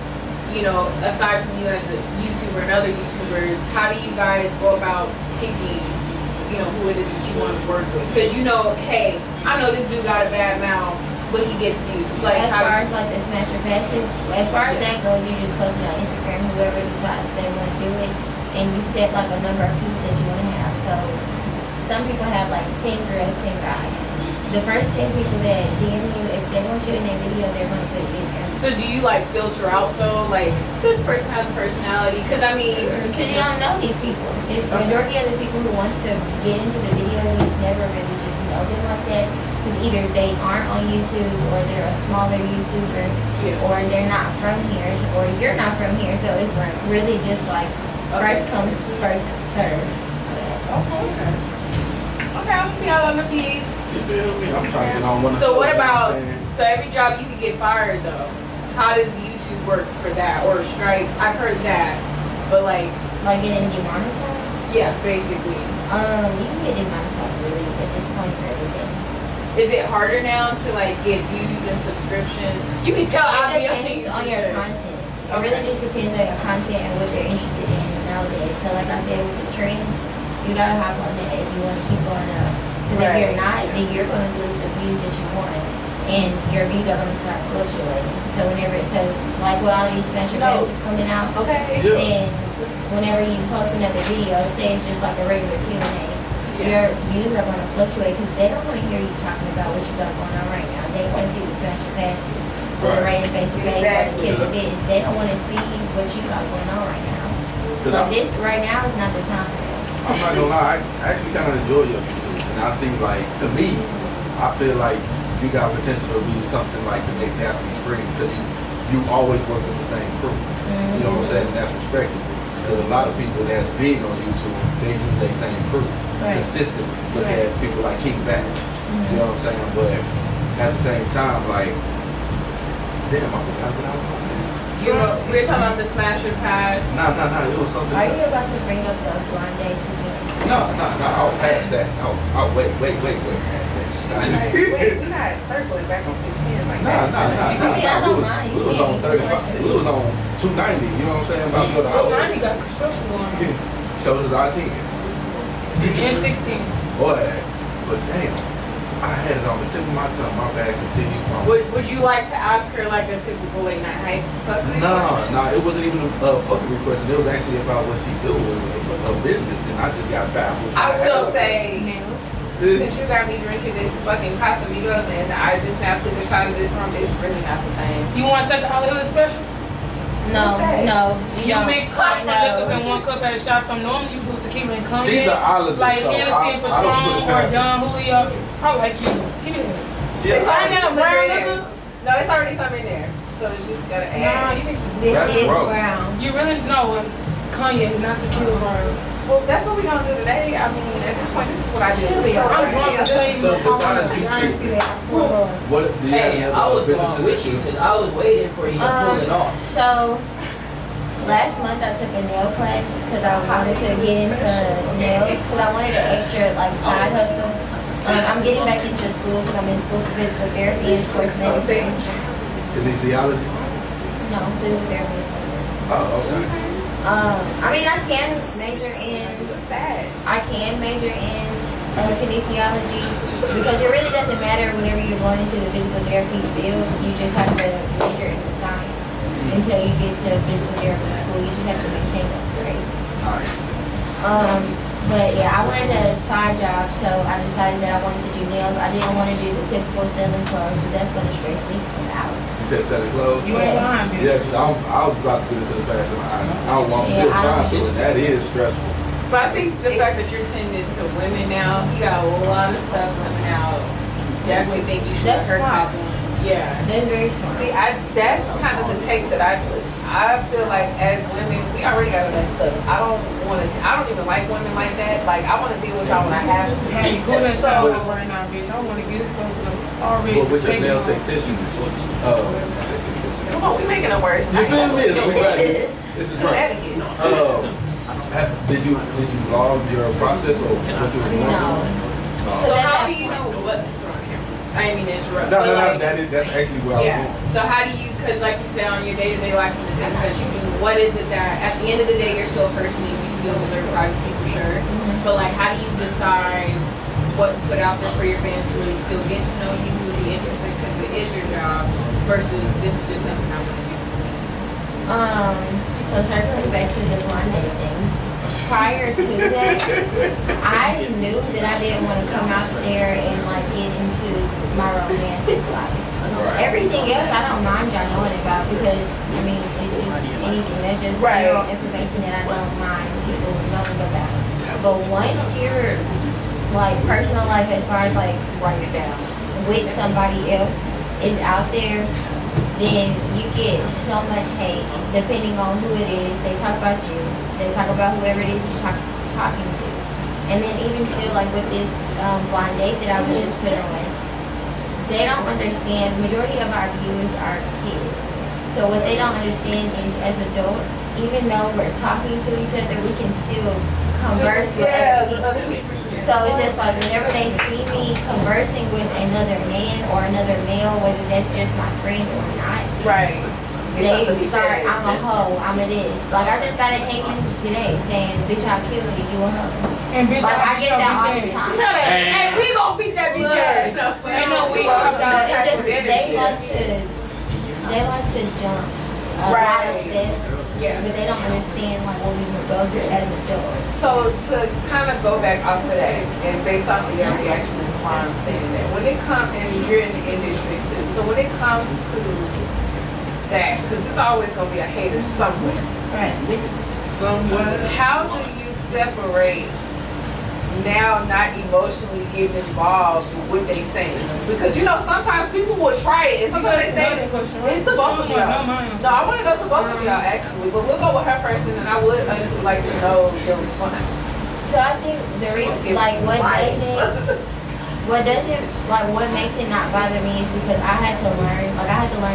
you know, aside from you as a YouTuber and other YouTubers, how do you guys go about picking, you know, who it is that you want to work with? Because you know, hey, I know this dude got a bad mouth, but he gets views. Like, as how far as like the Smash Your Passes, as far as that goes, you just post it on Instagram, whoever decides they want to do it, and you set like a number of people that you want to have. So some people have like 10 girls, 10 guys. The first 10 people that DM you, if they want you in their video, they're going to put it in there. So do you like filter out though, like this person has a personality? Because I mean, Because you don't know these people. The majority of the people who wants to get into the videos, you never really just know them like that. Because either they aren't on YouTube, or they're a smaller YouTuber, Yeah. or they're not from here, or you're not from here. So it's Right. really just like first comes, first serves. Okay, I'm gonna be all on the feed. You feel me? I'm trying to get on one of so those, what you know about? what I'm saying? So every job you could get fired though. How does YouTube work for that, or strikes? I've heard that, but like, Like getting demonetized. yeah, basically. You can get demonetized really at this point for everything. Is it harder now to like get views and subscriptions? You can tell I'll It be depends on your content. It really just depends on your content and what you're interested in nowadays. So like I said, with the trends, you gotta hop on that if you want to keep going up. Because if you're not, then you're gonna lose the views that you want, and your views are gonna start fluctuating. So like with all these special passes coming out, Okay. Yeah. then whenever you post another video, say it's just like a regular Q&A, your views are going to fluctuate because they don't want to hear you talking about what you got going on right now. They want to see the special passes, or the Right. rated face to face, or the Exactly. kiss of this. They don't want to see what you got going on right now. 'Cause But I'm- this right now is not the time for that. I'm not gonna lie, I actually kind of enjoy your YouTube, and I see like, to me, I feel like you got potential to be something like the next Daphne Springs, because you always work with the same crew. You know what I'm saying? And that's respectable. Because a lot of people that's big on YouTube, they use their same crew Right. consistently. Look at people like King Batch. You know what I'm saying? But at the same time, like, damn, I forgot what I was on. We were talking about the Smash or Pass. Nah, it was something. Are you about to bring up the blind date to me? No, I was past that. Oh, wait. Like, wait, we're not circling back on 610 like that. Nah. I mean, I don't mind. We was on 35. We was on 290. You know what I'm saying? About to go to So house. Ronnie got construction going on. So does our team. And 16. Boy, but damn, I had it on the tip of my tongue. My bad. Continue. Would you like to ask her like a typical late night hype? No, it wasn't even a fucking request. It was actually about what she do with her business, and I just got baffled. I would So- say, Nails. since you got me drinking this fucking Casamigos and I just now took a shot of this rum, it's really not the same. You want to take the Hollywood special? No, What's that? no. You don't. mix cups of No. liquors in one cup at a shot. So normally you do tequila and cognac. She's an islander, Like so Hennessy and I don't put Patron it or past her. Don Julio. I like you. Give me that. She It's a- I ain't got no brown liquor. No, it's already some in there. So you just gotta Nah, add. you mix it. This That's is gross. brown. You really know cognac, not tequila brown. Well, that's what we gonna do today. I mean, at this point, this is what I do. Should be. So I'm drunk. I I see tell you, So I besides ain't YouTube, see that. I swear to God. What you have Hey, any I other was going businesses with that you because I was waiting for you to pull it off. So last month I took a nail class because I wanted to get into nails because I wanted an extra like side hustle. I'm getting back into school because I'm in school for physical therapy and sports medicine. Kinesiology? No, physical therapy. Oh, okay. I mean, I can major in kinesiology because it really doesn't matter whenever you're going into the physical therapy field. You just have to major in the science until you get to physical therapy school. You just have to maintain those grades. Nice. But yeah, I wanted a side job, so I decided that I wanted to do nails. I didn't want to do the typical selling clothes because that's going to stress me out. You said selling clothes? You ain't lying, bitch. Yes, I was about to get into the fashion line. I'm still Yeah, I trying don't- to, and that is stressful. But I think the fact that you're tending to women now, you got a lot of stuff coming out. Definitely think you should let That's her smart. cop one. Yeah. That's very smart. See, that's kind of the take that I took. I feel like as women, we already got enough stuff. I don't even like women like that. Like, I want to deal with y'all when I have to. Hey, you going So- inside right now, bitch. I want to get this clothes already. But with your taken nail off. tactician, Come on, we making it worse. you feel me? It's a drink. Etiquette. Did you log your process or what you were doing? No. So At how that do you know what to put on here? I didn't mean to interrupt. No, but no, like, that's actually where I yeah. was going. So how do you, because like you said on your day-to-day life and the things that you do, what is it that at the end of the day you're still a person and you still deserve privacy for sure. But like how do you decide what to put out there for your fans to really still get to know you, really interested because it is your job versus this is just something I want to do for me? So circling back to the blind date thing. Prior to that, I knew that I didn't want to come out there and like get into my romantic life. Right. Everything else I don't mind y'all knowing about because I mean it's just anything that's just Right. general information that I don't mind people knowing about. But once your like personal life as far as like Write it down. with somebody else is out there, then you get so much hate depending on who it is. They talk about you. They talk about whoever it is you're talking to. And then even still, like with this blind date that I was just put on, they don't understand. Majority of our viewers are kids. So what they don't understand is as adults, even though we're talking to each other, we can still converse with other people. So it's just like whenever they see me conversing with another man or another male, whether that's just my friend or not, Right. they start, I'm a hoe, I'm a this. Like I just got a hate message today saying, bitch, I'll kill you, you a hoe. And bitch, Like I I'll get beat that your all bitch the ass. time. Hey, we gonna beat that bitch ass. No, Ain't no we. So it's just, they like to jump a lot of steps, Yeah. but they don't understand like what we would go through as adults. So to kind of go back off of that, and based off of your reaction is why I'm saying that. When it comes, and you're in the industry too, so when it comes to that, because there's always going to be a hater somewhere, Right. Somewhere. how do you separate now not emotionally getting involved with what they say? Because you know, sometimes people will try it, and sometimes they say it's to both of y'all. No, I want to go to both of y'all actually, but we'll go with her first, and then I would honestly like to know your response. So I think the reason, like, what makes it not bother me is because I had to learn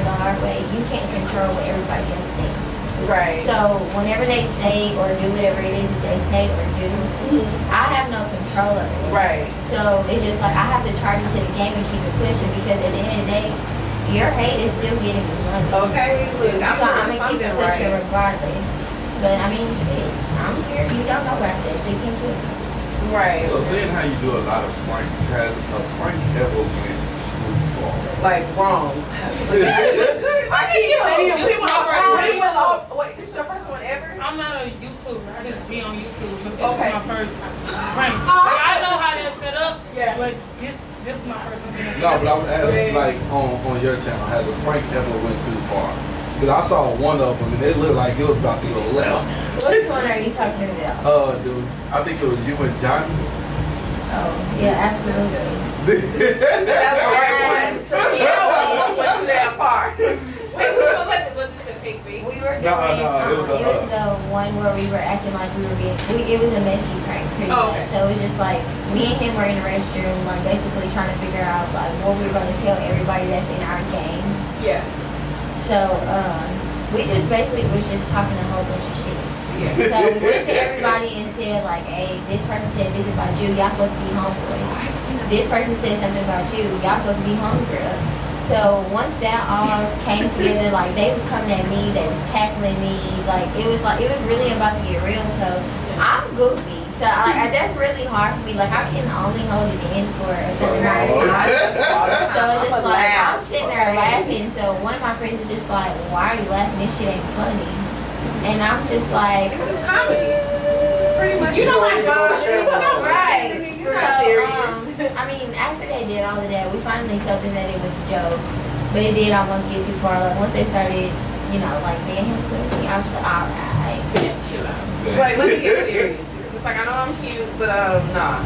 the hard way. You can't control what everybody else thinks. Right. So whenever they say or do whatever it is that they say or do, I have no control of it. Right. So it's just like I have to charge into the game and keep it pushing because at the end of the day, your hate is still getting me money. Okay, look, I'm So I'm doing gonna keep it something pushing right. regardless. But I mean, shit, I'm here. You don't know about this. You can do it. Right. So seeing how you do a lot of pranks, has a prank ever went too far? Like wrong. I keep saying people are wait, this is your first one ever? I'm not a YouTuber. I just be on YouTube. So this Okay. is my first prank. Like, I know how they're set up, Yeah. but this is my first one. No, but I was asking like on your channel, has a prank ever went too far? Because I saw one of them and it looked like it was about to go left. Which one are you talking about? Dude, I think it was you and Johnny. Oh, yeah, absolutely. That's the right one. Yeah, one went too damn far. Wait, which one was it? Was it the fake baby? We were No, doing, it was the one where we were acting like we were it was a messy prank, pretty Oh, much. okay. So it was just like me and him were in the restroom, like basically trying to figure out like what we were gonna tell everybody that's in our gang. Yeah. So we just basically was just talking a whole bunch of shit. Yeah. So we went to everybody and said like, hey, this person said this about you. Y'all supposed to be homeboys. This person said something about you. Y'all supposed to be homegirls. So once that all came together, like they was coming at me, they was tackling me, like it was really about to get real. So I'm goofy. So that's really hard for me. Like I can only hold it in for a certain amount of time. So it's just like I'm sitting there laughing. So one of my friends is just like, why are you laughing? This shit ain't funny. And I'm just like, This is comedy. This is pretty much. You know my job. right. You're not serious. I mean, after they did all of that, we finally told them that it was a joke. But it did almost get too far. Like once they started, like being him with me, I was just like, all right. Chill out. Like, let me get serious because it's like I know I'm cute, but nah.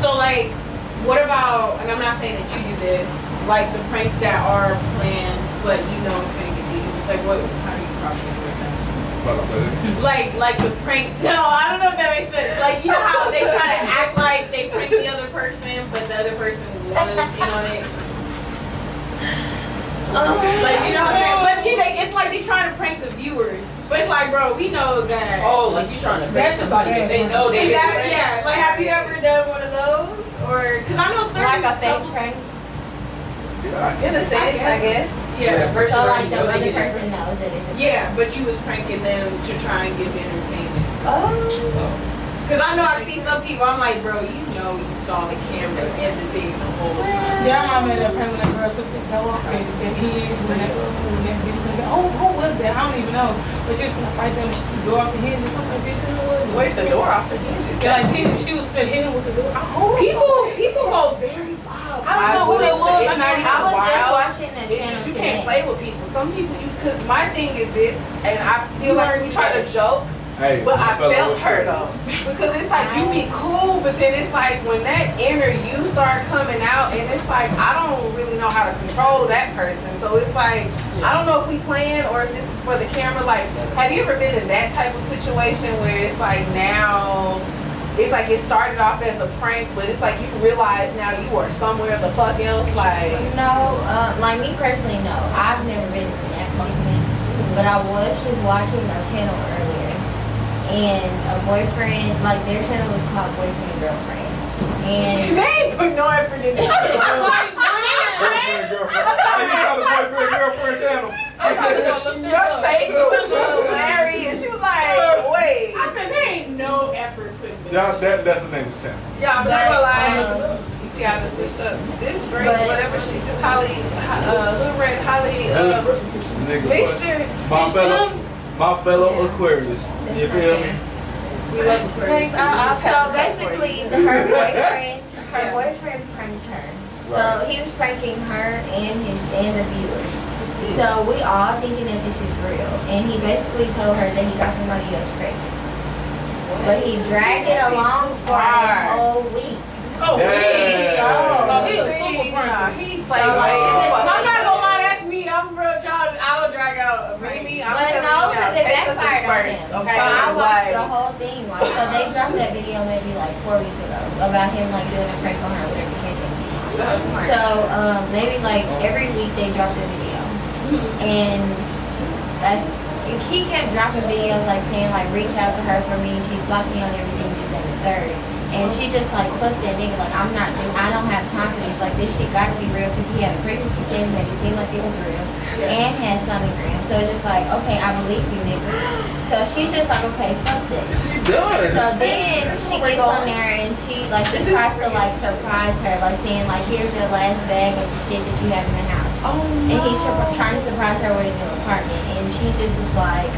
So like, what about? And I'm not saying that you do this. Like the pranks that are planned, but you know it's gonna get views. Like what? How do you process with that? Like the prank. No, I don't know if that makes sense. Like you know how they try to act like they prank the other person, but the other person was in on it. Like you know what I'm saying? But it's like they trying to prank the viewers. But it's like, bro, we know that. Oh, like you trying to prank somebody, but they know they Exactly. Yeah. Like, have you ever done one of those? Or because I know certain Like a fake couples- prank. In a sense, I guess. Yeah. So like the other person knows that it's a Yeah, but you was pranking them to try and give entertainment. Oh. Because I know I've seen some people, I'm like, bro, you know you saw the camera and the thing the whole time. Yeah, I made that prank when that girl took that dough off and his when that bitch was like, oh, who was that? I don't even know. But she was gonna fight them, she threw the door off the hinges. I'm like, bitch, who was it? Wait, the door off the hinges. Yeah, like she was fit hitting with the door. People go very wild. I don't know who that was. It's not even I was just wild. watching the It's channel just you today. can't play with people. Some people, because my thing is this, and I feel like we try to joke, Hey, but I fellow felt with her purpose. though. Because it's like you be cool, but then it's like when that inner you start coming out, and it's like I don't really know how to control that person. So it's like I don't know if we playing or if this is for the camera. Like, have you ever been in that type of situation where it's like now? It's like it started off as a prank, but it's like you realize now you are somewhere the fuck else. Like, No, like me personally, no. I've never been in that predicament. But I was just watching a channel earlier. And a boyfriend, like their channel was called Boyfriend and Girlfriend. And they ain't put no effort into it. Boyfriend, girlfriend. Hey, you got a boyfriend, girlfriend channel. Your face was hilarious. She was like, wait. I said there ain't no effort put in Y'all, that's the name of the channel. Yeah, I'm not gonna lie. You see how I done switched up. This drink, But- whatever shit, this Little Red Holly Nigga, mixture. my fellow Aquarius. You feel me? We love the Thanks, I'll so tap basically, her boyfriend pranked her. So Right. he was pranking her and the viewers. So we all thinking that this is real. And he basically told her that he got somebody else pregnant. But he dragged it along for a whole week. Oh, Yeah. Oh, he was super Nah, prank. he So, played like, way if too it's- fucking I'm not good. gonna lie, that's me. I'm real child. I would drag out a Maybe prank. I'm But telling no, you now, because it take us backfired on first, him. okay? So I watched Like, the whole thing. Like, so they dropped that video maybe like 4 weeks ago about him like doing a prank on her, whatever the case may be. So maybe like every week they dropped a video, and he kept dropping videos like saying like reach out to her for me. She's blocked me on everything. This and the third. And she just like fucked that nigga. Like I don't have time for this. Like this shit got to be real because he had a pregnancy test that it seemed like it was real, and had sonogram. So it's just like okay, I believe you, nigga. So she's just like okay, fuck that. She done. So then she gets on there and she like he tries to like surprise her, like saying like here's your last bag of the shit that you have in the house. And he's trying to surprise her with a new apartment, and she just was like,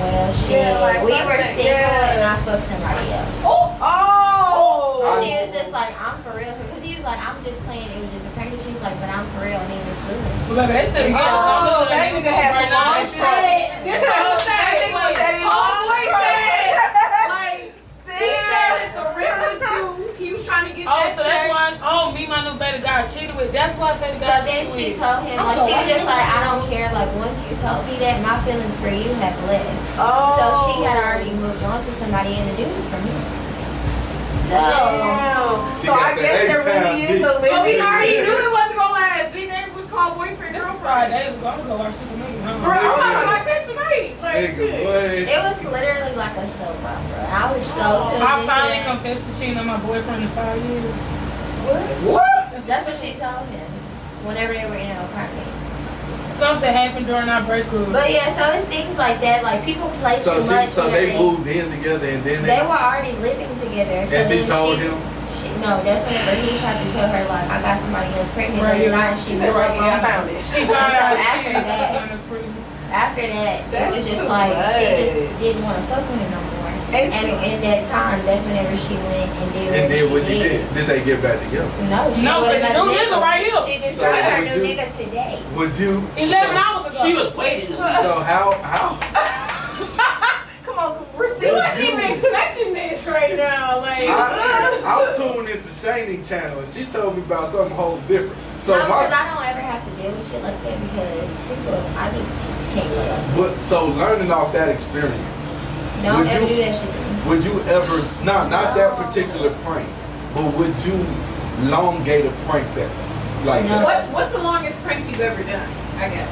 well shit, like, we fuck were that, single yeah. and I fucked somebody else. Oh! And she was just like, I'm for real, because he was like, I'm just playing, it was just a prank. And she's like, but I'm for real, and it was good. But baby, they still together. Oh, that nigga has right some now. long strength. This is what I'm That saying. nigga was daddy long Homeboy said, strength. like, he said that the rent was due. He was trying to get Oh, that so that's check. why. Oh, me, my new baby got cheated with. That's why I said So got then cheated she with. told him, I'm but she gonna was just watch like, it. I don't care. Like, once you told me that, my feelings for you have left. Oh. So she had already moved on to somebody, and the dude was from Houston. So, Damn. She So got I the guess there H-Town really is beat. a limit. But we already knew it wasn't gonna last. The name was called boyfriend, This is girlfriend. 5 days ago. I'm gonna go watch this movie. Bro, Huh? I'm about to watch that tonight. Like, Nigga, shit. boy. it was literally like a soap opera. I was so tuned I into finally that. confessed to cheating on my boyfriend in 5 years. What? That's what she told him whenever they were in an apartment. Something happened during our break room. But yeah, so it's things like that. Like, people play So too much. so in they their- moved in together and then They were already living together. So and she then told him. No, that's whenever he tried to tell her, like, I got somebody else pregnant. Right, Right, yeah. and She she said, blew right, up yeah, I on him. found it. She found So out after cheating. that- That's pretty. After that, That's it was just too like, she just much. didn't want to fuck with him no more. And And see- at that time, that's whenever she went and did And then what what she did? Did they get back together? No, she No, with but the another new nigga right here. She just So tried her would new you- nigga today. Would you? 11 hours ago. She was waiting. So how? Come on, we're He still. wasn't even expecting this right now. Like, I tuned into Shani channel and she told me about something whole different. So No, because my I don't ever have to deal with shit like that because people, I just can't go up. but so learning off that experience, Don't Would ever you- do that shit to me. would you ever not that particular prank, but would you elongate a prank that like No. that? what's the longest prank you've ever done? I guess.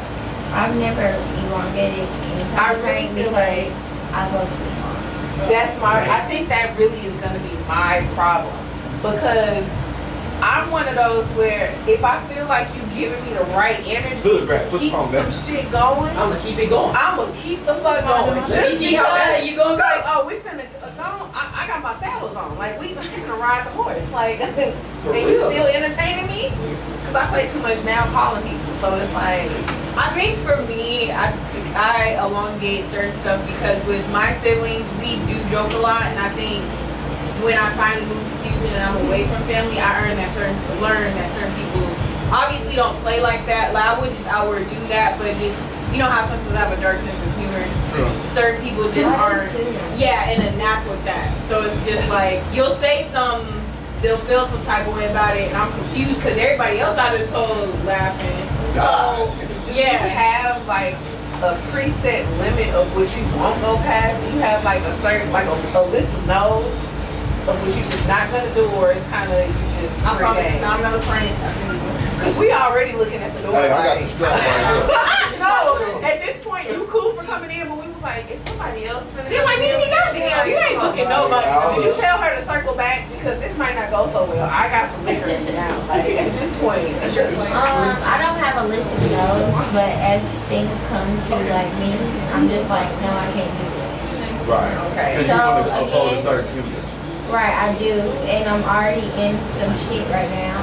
I've never elongated any I type of really prank feel because I go too far. That's my. I think that really is gonna be my problem because I'm one of those where if I feel like you giving me the right energy Hood rat, to put keep the phone some down. shit going, I'm gonna keep it going. I'm gonna keep the fuck going. Let me see how bad you gonna Like, go. oh, we finna go. I got my saddles on. Like, we finna ride the horse. Like, and you real. still entertaining me? Cause I play too much now calling people. So it's like, I think for me, I elongate certain stuff because with my siblings, we do joke a lot, and I think when I finally moved to Houston and I'm away from family, I learned that certain people obviously don't play like that. Like, I wouldn't just outward do that, but just, you know how sometimes I have a dark sense of humor. Sure. Certain people just I do aren't, too. yeah, in a knack with that. So it's just like you'll say something, they'll feel some type of way about it, and I'm confused because everybody else out of the total laughing. so do you have like a preset limit of what you won't go past? Do you have like a certain, like a list of no's of what you're just not gonna do, or it's kind of you just I free promise game? it's not another prank. Cause we already looking at the door. Hey, I got like, the strap right no, at this point you cool for coming in, but we was like, is somebody else finna It's come like, in? nigga, goddamn, you ain't looking nobody. Did you tell her to circle back because this might not go so well? I got some liquor in me now. Like at this point, I don't have a list of no's, but as things come to like me, I'm just like, no, I can't do this. Right. Okay. Because you want to So, oppose a again- certain image. Right, I do, and I'm already in some shit right now.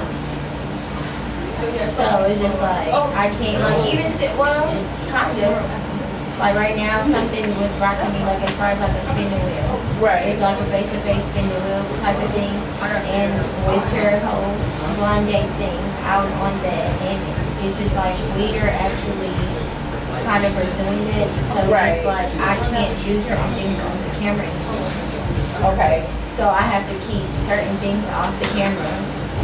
So it's just like I can't like even sit well, kind of. Like right now, something was brought to me like as far as like a spinning wheel. Right. It's like a face-to-face spinning wheel type of thing. And with your whole blind date thing, I was on that, and it's just like we are actually kind of pursuing it. So it's Right. just like I can't do certain things on the camera anymore. okay. So I have to keep certain things off the camera.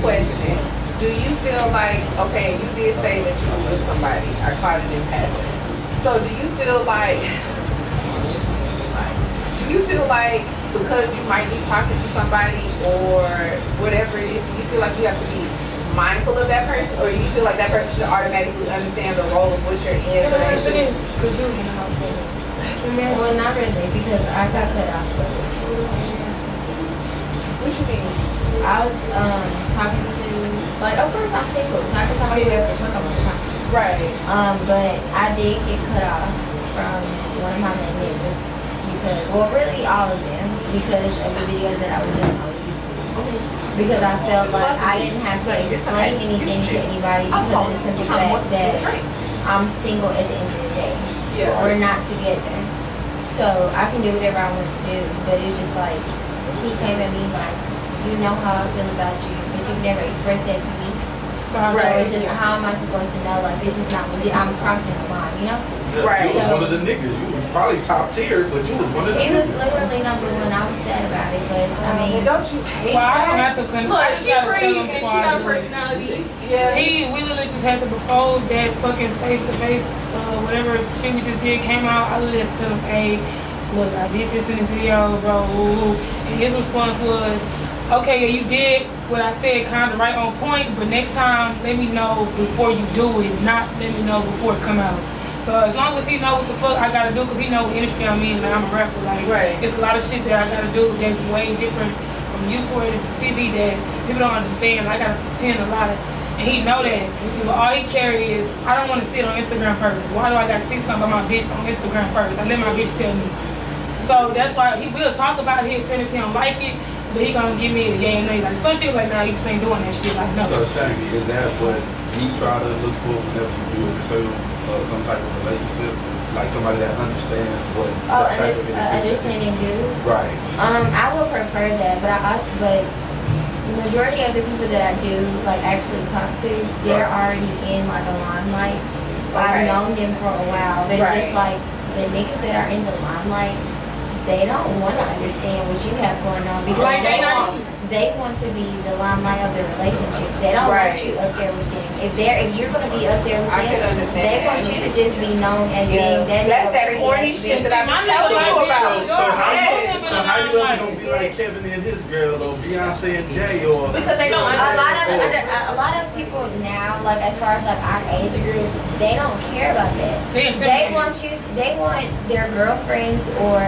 Question: do you feel like okay? You did say that you were with somebody. I caught it in passing. So do you feel like? Do you feel like because you might be talking to somebody or whatever it is, do you feel like you have to be mindful of that person, or do you feel like that person should automatically understand the role of what you're in? So they should. Because you was in the household. Well, not really, because I got cut off first. What you mean? I was talking to, like, of course I'm single, so I can talk to whoever the fuck I want to talk to. Right. But I did get cut off from one of my main neighbors because, well, really all of them, because of the videos that I was doing on YouTube. Because I felt like I didn't have to explain anything to anybody because of the simple fact that I'm single at the end of the day. Yeah. We're not together. So I can do whatever I want to do, but it's just like, he came at me like, you know how I feel about you, but you've never expressed that to me. So So I So was it's just, how am I supposed to know, like, this is not, I'm crossing the line, you know? Right. You was So- one of the niggas. You was probably top tier, but you was one of the It was niggas. literally number one. I was sad about it, but I Well, mean, don't you hate Well, I don't that? have to Look, I just she gotta pretty tell him and she before I got a do it. personality. Yeah. We literally just had to before that fucking face-to-face, whatever shit we just did came out, I literally had to tell him, hey, look, I did this in this video, bro. And his response was, okay, yeah, you did what I said kind of right on point, but next time let me know before you do it, not let me know before it come out. So as long as he know what the fuck I gotta do, cause he know what industry I'm in, and I'm a rapper, like, Right. it's a lot of shit that I gotta do that's way different from YouTube and from TV that people don't understand. I gotta pretend a lot. And he know that. But all he carry is, I don't want to see it on Instagram first. Why do I got to see something about my bitch on Instagram first? I let my bitch tell me. So that's why he will talk about it. He'll tell me if he don't like it, but he gonna give me a yeah and nay. Like some shit like, nah, you just ain't doing that shit. Like no. So Shaggy, is that what you try to look for whenever you do a pursue some type of relationship? Like somebody that understands what type of industry that understanding dude. is? Right. I would prefer that, but the majority of the people that I do like actually talk to, they're already in like a limelight. Okay. I've known them for a while, but it's Right. just like the niggas that are in the limelight, they don't want to understand what you have going on because Like, they want to be the limelight of the relationship. They don't Right. want you up there with them. If you're gonna be up there with I can them, understand they that. want you to just be known as being that. That's nigga that pretty corny ass shit bitch. that I've My been nigga telling you like about. this. So how Yeah. you ever gonna be like Kevin and his girl or Beyonce and Jay or Because they don't A lot of people now, like as far as like our age group, they don't care about that. They want their girlfriends or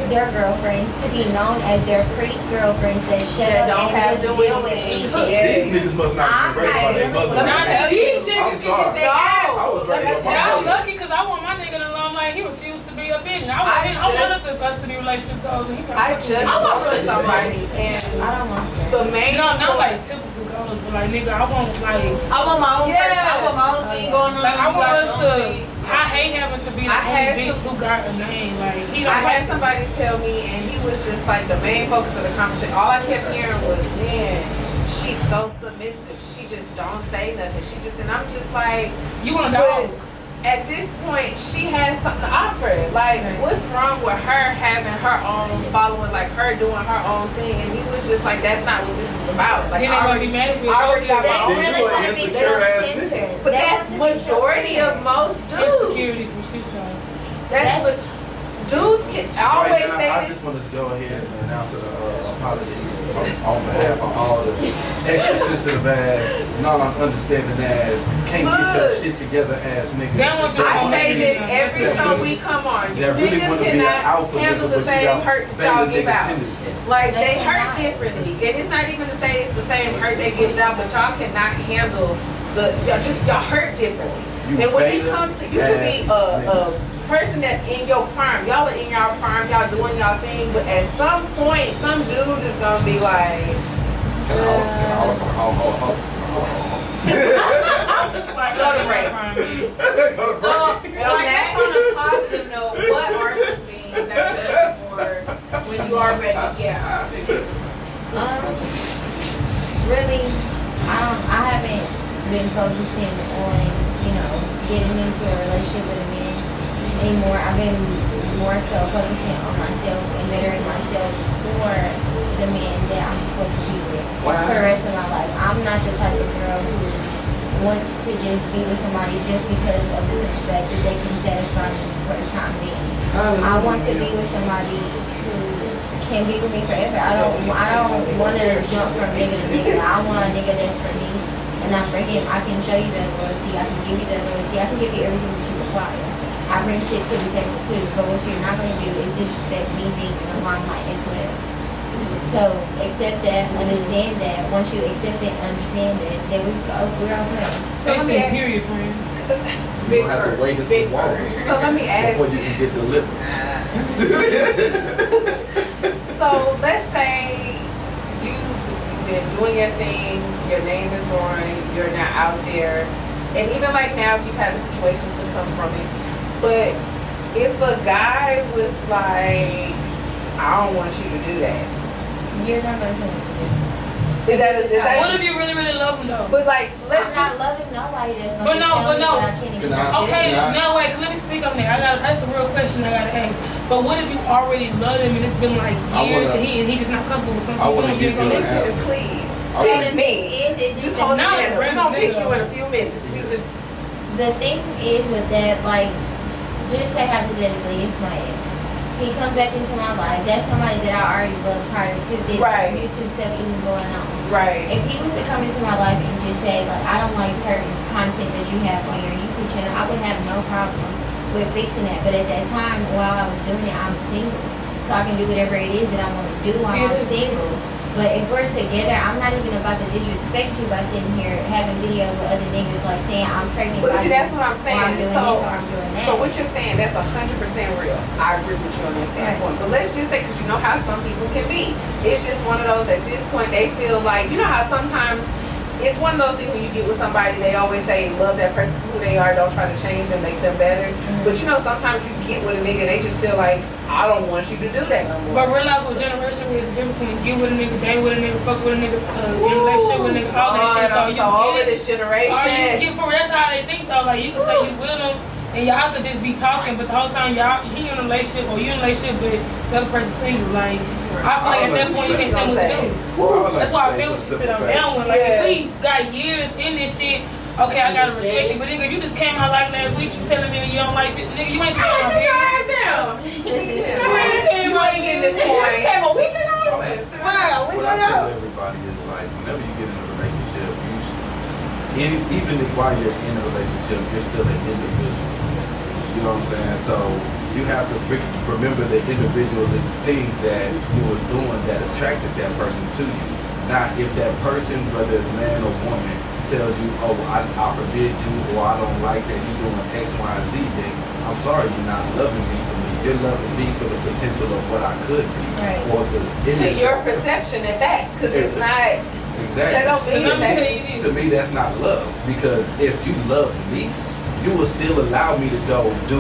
their girlfriends to be known as their pretty girlfriends that shut That up don't and have just to deal do with anything. it. Yeah. These niggas must not have been raised by their mother. Let me Nah, tell these you. niggas I'm sorry. They ass. I was Let me raised by tell my I'm you. mother. lucky because I want my nigga in the long line. He refused to be up in it. I just- wanted us to be relationship goals. And he I just talked to somebody I and don't want that. the main No, not like typical goals, but like nigga, I want like I want my own Yeah. person. I want my own thing going on. I You want got us your own to. thing. I hate having to be the I had only bitch some- who got a name. Like he I don't had like. somebody tell me, and he was just like the main focus of the conversation. All I kept hearing was, "Man, she's so submissive. She just don't say nothing. She just," and I'm just like, You want a dog? at this point, she has something to offer. Like, what's wrong with her having her own following, like her doing her own thing? And he was just like, "That's not what this is about." Like, Then they gonna be mad at me. I already got They my own. Then really you want an to be insecure ass self-centered. But They that's want to be majority of self-centered. most Insecurity dudes. for shit show. That's what dudes can always Right now, say I this. just want to go ahead and announce an apology on behalf of all the extra sensitive ass, non-understanding ass, can't get your Look. shit together ass niggas. They don't want you to I say this Yeah. every That show really- we come on. You that really niggas wanna be an cannot alpha handle nigga, the but you same got hurt that beta y'all give nigga out. tendencies. Like They they hurt cannot. differently, and it's not even to say it's the same hurt that gives out, but y'all cannot handle y'all hurt differently. You And when it beta comes to you could be a ass person that's in your prime, y'all are in y'all prime, y'all doing y'all thing, but at some point, some dude is gonna be like, Like, Go to break. So, I guess on a positive note, what are some things that you're looking for when you are ready? Yeah. Really, I haven't been focusing on, getting into a relationship with a man anymore. I've been more so focusing on myself and bettering myself for the man that I'm supposed to be with for the rest of my life. I'm not the type of girl who wants to just be with somebody just because of the simple fact that they can satisfy me for the time being. I want to be with somebody who can be with me forever. I don't want to jump from nigga to nigga. I want a nigga that's for me and not for him. I can show you that loyalty. I can give you that loyalty. I can give you everything that you require. I bring shit to the table too, but what you're not going to do is disrespect me being in the limelight as well. So accept that, understand that. Once you accept it, understand that, then we're okay. So let me Say ask- period, friend. You don't have to wait in some walls so let me ask before you can get deliverance. So let's say you've been doing your thing, your name is growing, you're not out there, and even like now, if you've had a situation to come from it, but if a guy was like, "I don't want you to do that," You're not going to do it. Is that What if you really, really love them though? but like, let's I'm not loving nobody that's But gonna no, tell but me no. that I can't even Can I- do Okay, it. no, wait, let me speak on that. That's the real question I gotta ask. But what if you already love him and it's been like years and he just not comfortable with something? I wanna give you an listen, answer. please. So See the thing me. is, it Just just hold your Now hand it's up. We're gonna pick random, you in a few minutes. We just the thing is with that, like, just say hypothetically, it's my ex. He comes back into my life. That's somebody that I already loved prior to this Right. YouTube stuff even going on. right. If he was to come into my life and just say, like, I don't like certain content that you have on your YouTube channel, I would have no problem with fixing that. But at that time, while I was doing it, I'm single. So I can do whatever it is that I want to do while I'm single. But if we're together, I'm not even about to disrespect you by sitting here having videos with other niggas, like saying I'm pregnant But by see, you, that's what I'm or I'm saying. doing this or I'm doing that. So what you're saying, that's 100% real. I agree with you on that standpoint. But let's just say, because you know how some people can be. It's just one of those, at this point, they feel like, you know how sometimes, it's one of those things when you get with somebody, they always say, love that person for who they are, don't try to change them, make them better. But you know, sometimes you get with a nigga, they just feel like, I don't want you to do that no more. But realize what generation is the difference between get with a nigga, date with a nigga, fuck with a nigga, get in a relationship with a nigga, all that shit. So I'm you so over get it. this generation. Or you get for that's how they think though. Like you can say you with them and y'all could just be talking, but the whole time he in a relationship or you in a relationship, but the other person single. Like I feel like at that point you can't tell what to do. That's why I feel what she said I'm down with. Like if we got years in this shit, okay, I gotta respect it. But nigga, you just came out like last week, you telling me you don't like this, nigga, you ain't Hey, paying my sit your bills. ass down. You You ain't getting this point. Came a week ago. Wow, we What go I tell out. everybody is like, whenever you get in a relationship, even if while you're in a relationship, you're still an individual. You know what I'm saying? So you have to remember the individual, the things that you was doing that attracted that person to you. Now, if that person, whether it's man or woman, tells you, oh, I forbid you, or I don't like that you're doing X, Y, and Z, then I'm sorry, you're not loving me for me. You're loving me for the potential of what I could be. Right. Or the To your perception at that, because it's not. Exactly. That don't mean Cause let me tell that. you this. To me, that's not love. Because if you love me, you will still allow me to go do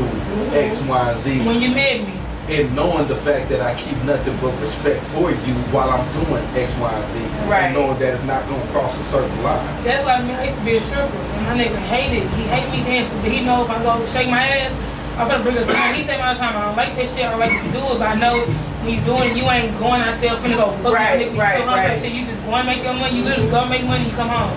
X, Y, and Z. When you met me. And knowing the fact that I keep nothing but respect for you while I'm doing X, Y, and Z. Right. And knowing that it's not going to cross a certain line. That's why I used to be a stripper. And my nigga hated it. He hated me dancing. But he know if I go shake my ass, I'm gonna bring a song. He say all the time, I don't like this shit, I don't like what you do it, but I know when you doing it, you ain't going out there finna go fuck Right, with a nigga. right, You come home, right. shit, you just go and make your money. You literally go and make money, you come home.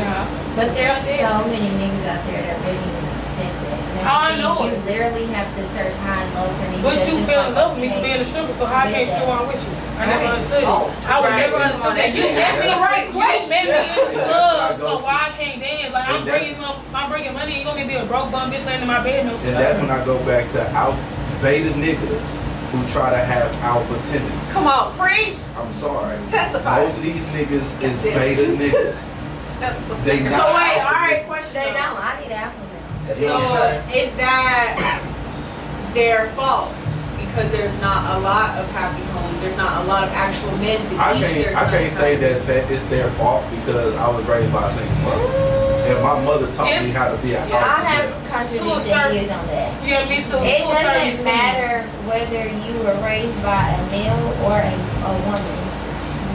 Nah. But there's so many niggas out there that wouldn't even accept that. And that's Oh, I the thing, know you it. literally have to search high and low for niggas. But that's you just fell like, in love with me for okay. being a stripper, so how I can't still on with you? I never Right. understood it. I would Right. never understood that. You That's asked me right. you met me in love, so go why I can't dance? Like I'm And that- bringing money, you want me to be a broke bum bitch laying in my bed, no And that's when stuff. I go back to beta niggas who try to have alpha tendencies. Come on, preach. I'm sorry. Testify. Most of these niggas is Goddamn. beta niggas. Testify. They So not wait, alpha all right, niggas. question. They though. don't. I need alpha now. So is that their fault? Because there's not a lot of happy homes. There's not a lot of actual men to I teach their can't sons. say that it's their fault because I was raised by a single mother. And my mother taught me how to be an I alpha have male. contradicting Suicide. views on that. Yeah, me too. It Suicide doesn't is matter whether you were raised by a male or a woman.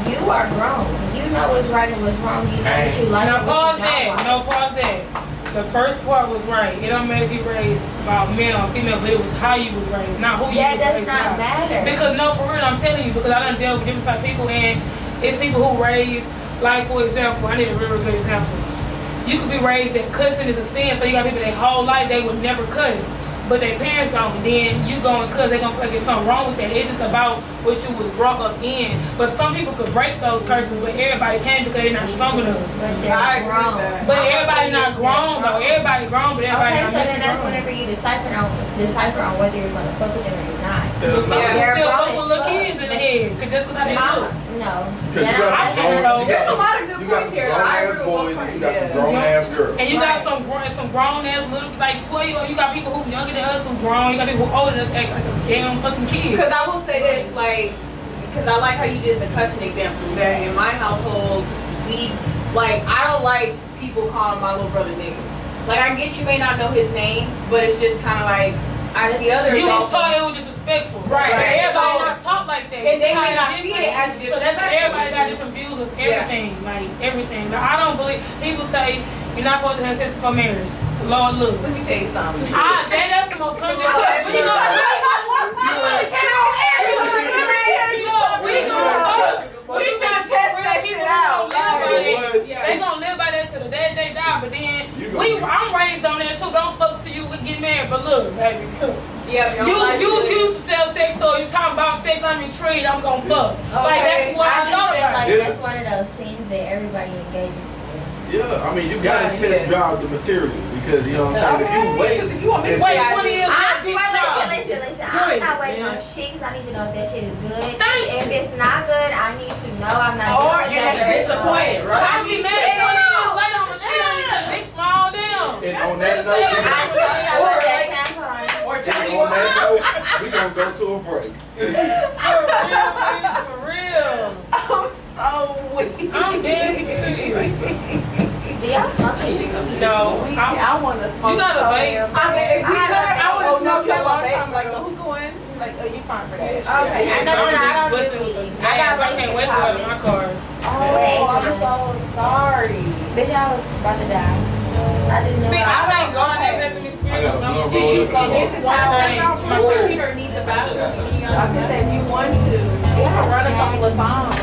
You are grown. You know what's right and what's wrong. You know what you like Now and pause what you that. don't like. No, pause that. The first part was right. It don't matter if you raised by male or female, but it was how you was raised, not who you That was does raised not by. matter. Because no, for real, I'm telling you, because I done dealt with different type of people, and it's people who raised, like for example, I need a real good example. You could be raised that cussing is a sin, so you got people their whole life they would never cuss. But their parents don't, then you go and cuss, they gonna feel like there's something wrong with that. It's just about what you was brought up in. But some people could break those curses, but everybody can't because they're not strong enough. But I they're agree grown. with that. But everybody not grown though. Everybody grown, but everybody Okay, not so then that's grown. whenever you decipher on whether you're gonna fuck with them or you're not. There's Some no- people They're still grown fuck as with little fuck. kids in the head, cause just cause how they do. No. Because you That got I some can't grown, know. you There's got a lot of good you got points some here. grown I ass agree with boys both and you got some parties. grown ass girls. And you got Right. some grown ass little like 12, you got people who younger than us who grown, you got people who older than us act like a damn fucking kid. Because I will say this, like, because I like how you did the cussing example. That in my household, I don't like people calling my little brother nigga. Like, I get you may not know his name, but it's just kind of like, I see other You was adults. taught it was disrespectful. disrespectful. Right. Like, everybody So- not talk like that. And they How may not different. see it as So that's why disrespectful. everybody got different views of everything. Like everything. Like, I don't believe people say you're not supposed to have sex before marriage. Lord, look. Let me tell you something. That's the most country. But you know, You gonna test that shit out. they gonna live by that till the day they die. But then I'm raised on that too. Don't fuck till you get married. But look, baby, Yeah, you used to sell sex toys. You talking about sex? I'm intrigued. I'm gonna fuck. Like that's what I I just thought feel about. like Yeah. that's one of those scenes that everybody engages in. Yeah, I mean, you gotta test drive the material because you know what I'm saying. If you wait, if you want me to and Wait say- 20 years. Listen. I'm not waiting on shit 'cause I need to know if that shit is good. Thank If it's not good, I need to know I'm not Or doing you're that. disappointed, right? I be mad 20 years later on the shit on you. Big small down. And on that note, I told y'all about that tampon. Or and Johnny on that note, we gonna go to a break. For real. I'm so weak. I'm dead serious. Do y'all smoke it? No, I want to smoke. You got a so vape? damn I bad. mean, If we I could, have a I would vape. have smoked Oh, a no, long you time. Like, got a who going? Like, you fine for that? Okay, I don't do I I can't wait to go to my car. Oh, I'm so sorry. Bitch, I was about to die. I just knew See, I I ain't going that Bethany experience. I got a I'm blood scared. roller. So this is My how thing, my my thing. computer needs a bathroom. I can say if you want to, you can run a couple of songs.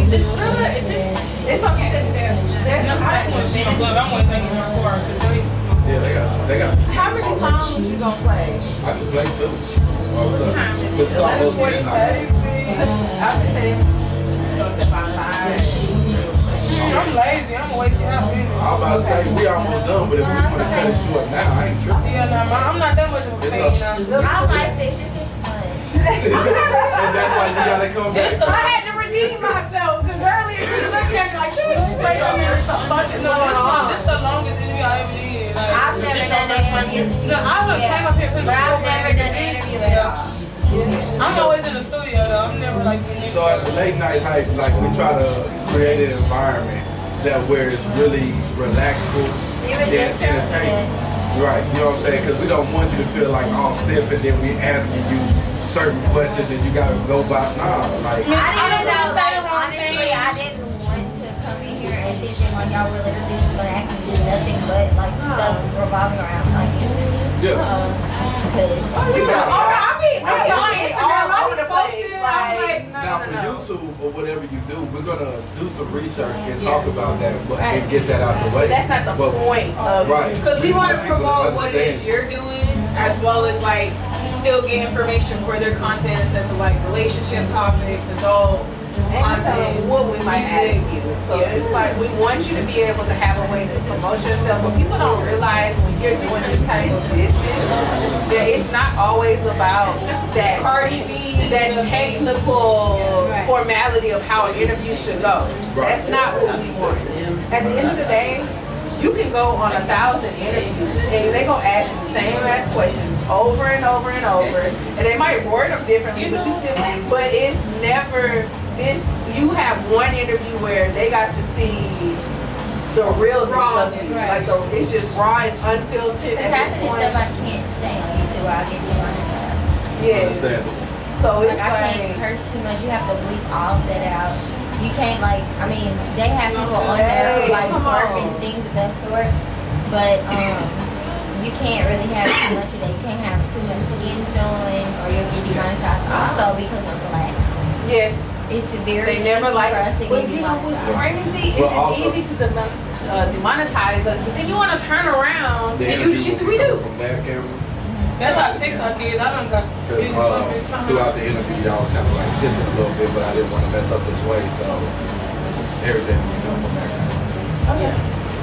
It's good. It's okay. I just want to see my blood. I'm going to take it in my car. 'Cause they smoke. Yeah, they got. How many songs you gonna play? I can play too. But it's almost midnight. I would say I'm lazy. I'm wasting out. I'm about to say we almost done, but if we want to cut it short now, I ain't tripping. Yeah, no, I'm not done with the thing. I like this. It's just fun. And that's why you gotta come back. I had to redeem myself because earlier she was looking at me like, "Dude, wait a minute, what the fuck is going on?" This is the longest interview I ever did. Like, I've never done that interview. No, I done came up here for the But I've never done an interview at all. I'm always in the studio though. I'm never like. So at the late night hype, like we try to create an environment that where it's really relaxful Even and just entertaining. Right, you know what I'm saying? Because we don't want you to feel like all stiff and then we asking you certain questions and you gotta go by. Nah, like I didn't know, really like, say the wrong honestly, thing. I didn't want to come in here and thinking like y'all were literally just gonna ask me to do nothing but like stuff revolving around like music. Because I be on Instagram all over the place. Like, now for YouTube or whatever you do, we're gonna do some research and talk about that and get that out the way. that's not the But- point of Right. Because we want to promote what it is you're doing, as well as like still get information for their content in the sense of like relationship topics, adult And so content, what we might ask music. you. So it's like we want you to be able to have a way to promote yourself, but people don't realize when you're doing this type of business that it's not always about that Cardi B, that technical Right. formality of how an interview should go. Right. That's not what we want. At the end of the day, you can go on 1,000 interviews and they gonna ask you the same ass questions over and over and over, and they might word them differently, but you still. But it's never this. You have one interview where they got to see the real Rawness, stuff. right. Like it's just raw, it's unfiltered half at of this this point. stuff I can't say on YouTube. I'll get demonetized. Yeah. Understandable. So it's Like I can't like. curse too much. You have to bleep all of that out. You can't like. I mean, they have people on there who like Come twerk on. and things of that sort, but you can't really have too much of that. You can't have too much skin showing, or you'll get demonetized. Also because of black. Yes. It's very They never easy like for us to but get you know what's demonetized. crazy is But it's also- easy to demonetize us, but then you want to turn around The and do the shit that we do. From that camera, That's how TikTok is. I don't got because throughout the interview, y'all was kind of like shifting a little bit, but I didn't want to mess up this way, so everything you know from that camera. Okay.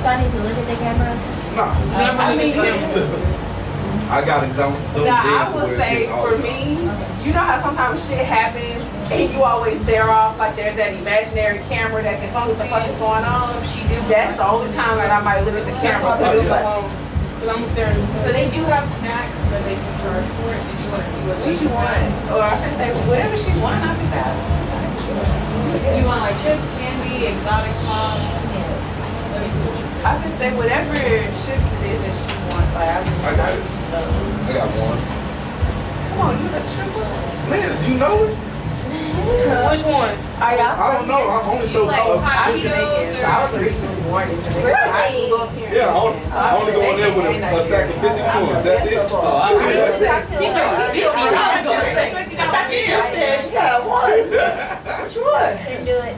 So I need to look at the camera. Nah, I mean, I got it zoom in now I to will where it say get all for the- me, you know how sometimes shit happens and you always stare off like there's that imaginary camera that can see what the fuck is going on. That's the only time that I might look at the camera. But it's like, I'm staring. So they do have snacks, but they do charge for it. Did you want to see what you want? Or I can say whatever she want, I can say. You want like chips, candy, exotic pop? Let me see. I can say whatever chips it is that she wants. Like, I got it. I got one. Come on, you a stripper? Man, you know it? Which one? Are y'all? I don't know. I only know. I'm Jamaican, so I was originally born in Jamaica. I grew up here. Yeah, I only go in there with a stack of 50 ones. That's it. Oh, I I used to was talk to He her. told you 50. I was gonna say. I thought you just said you got one. Which one? Couldn't do it.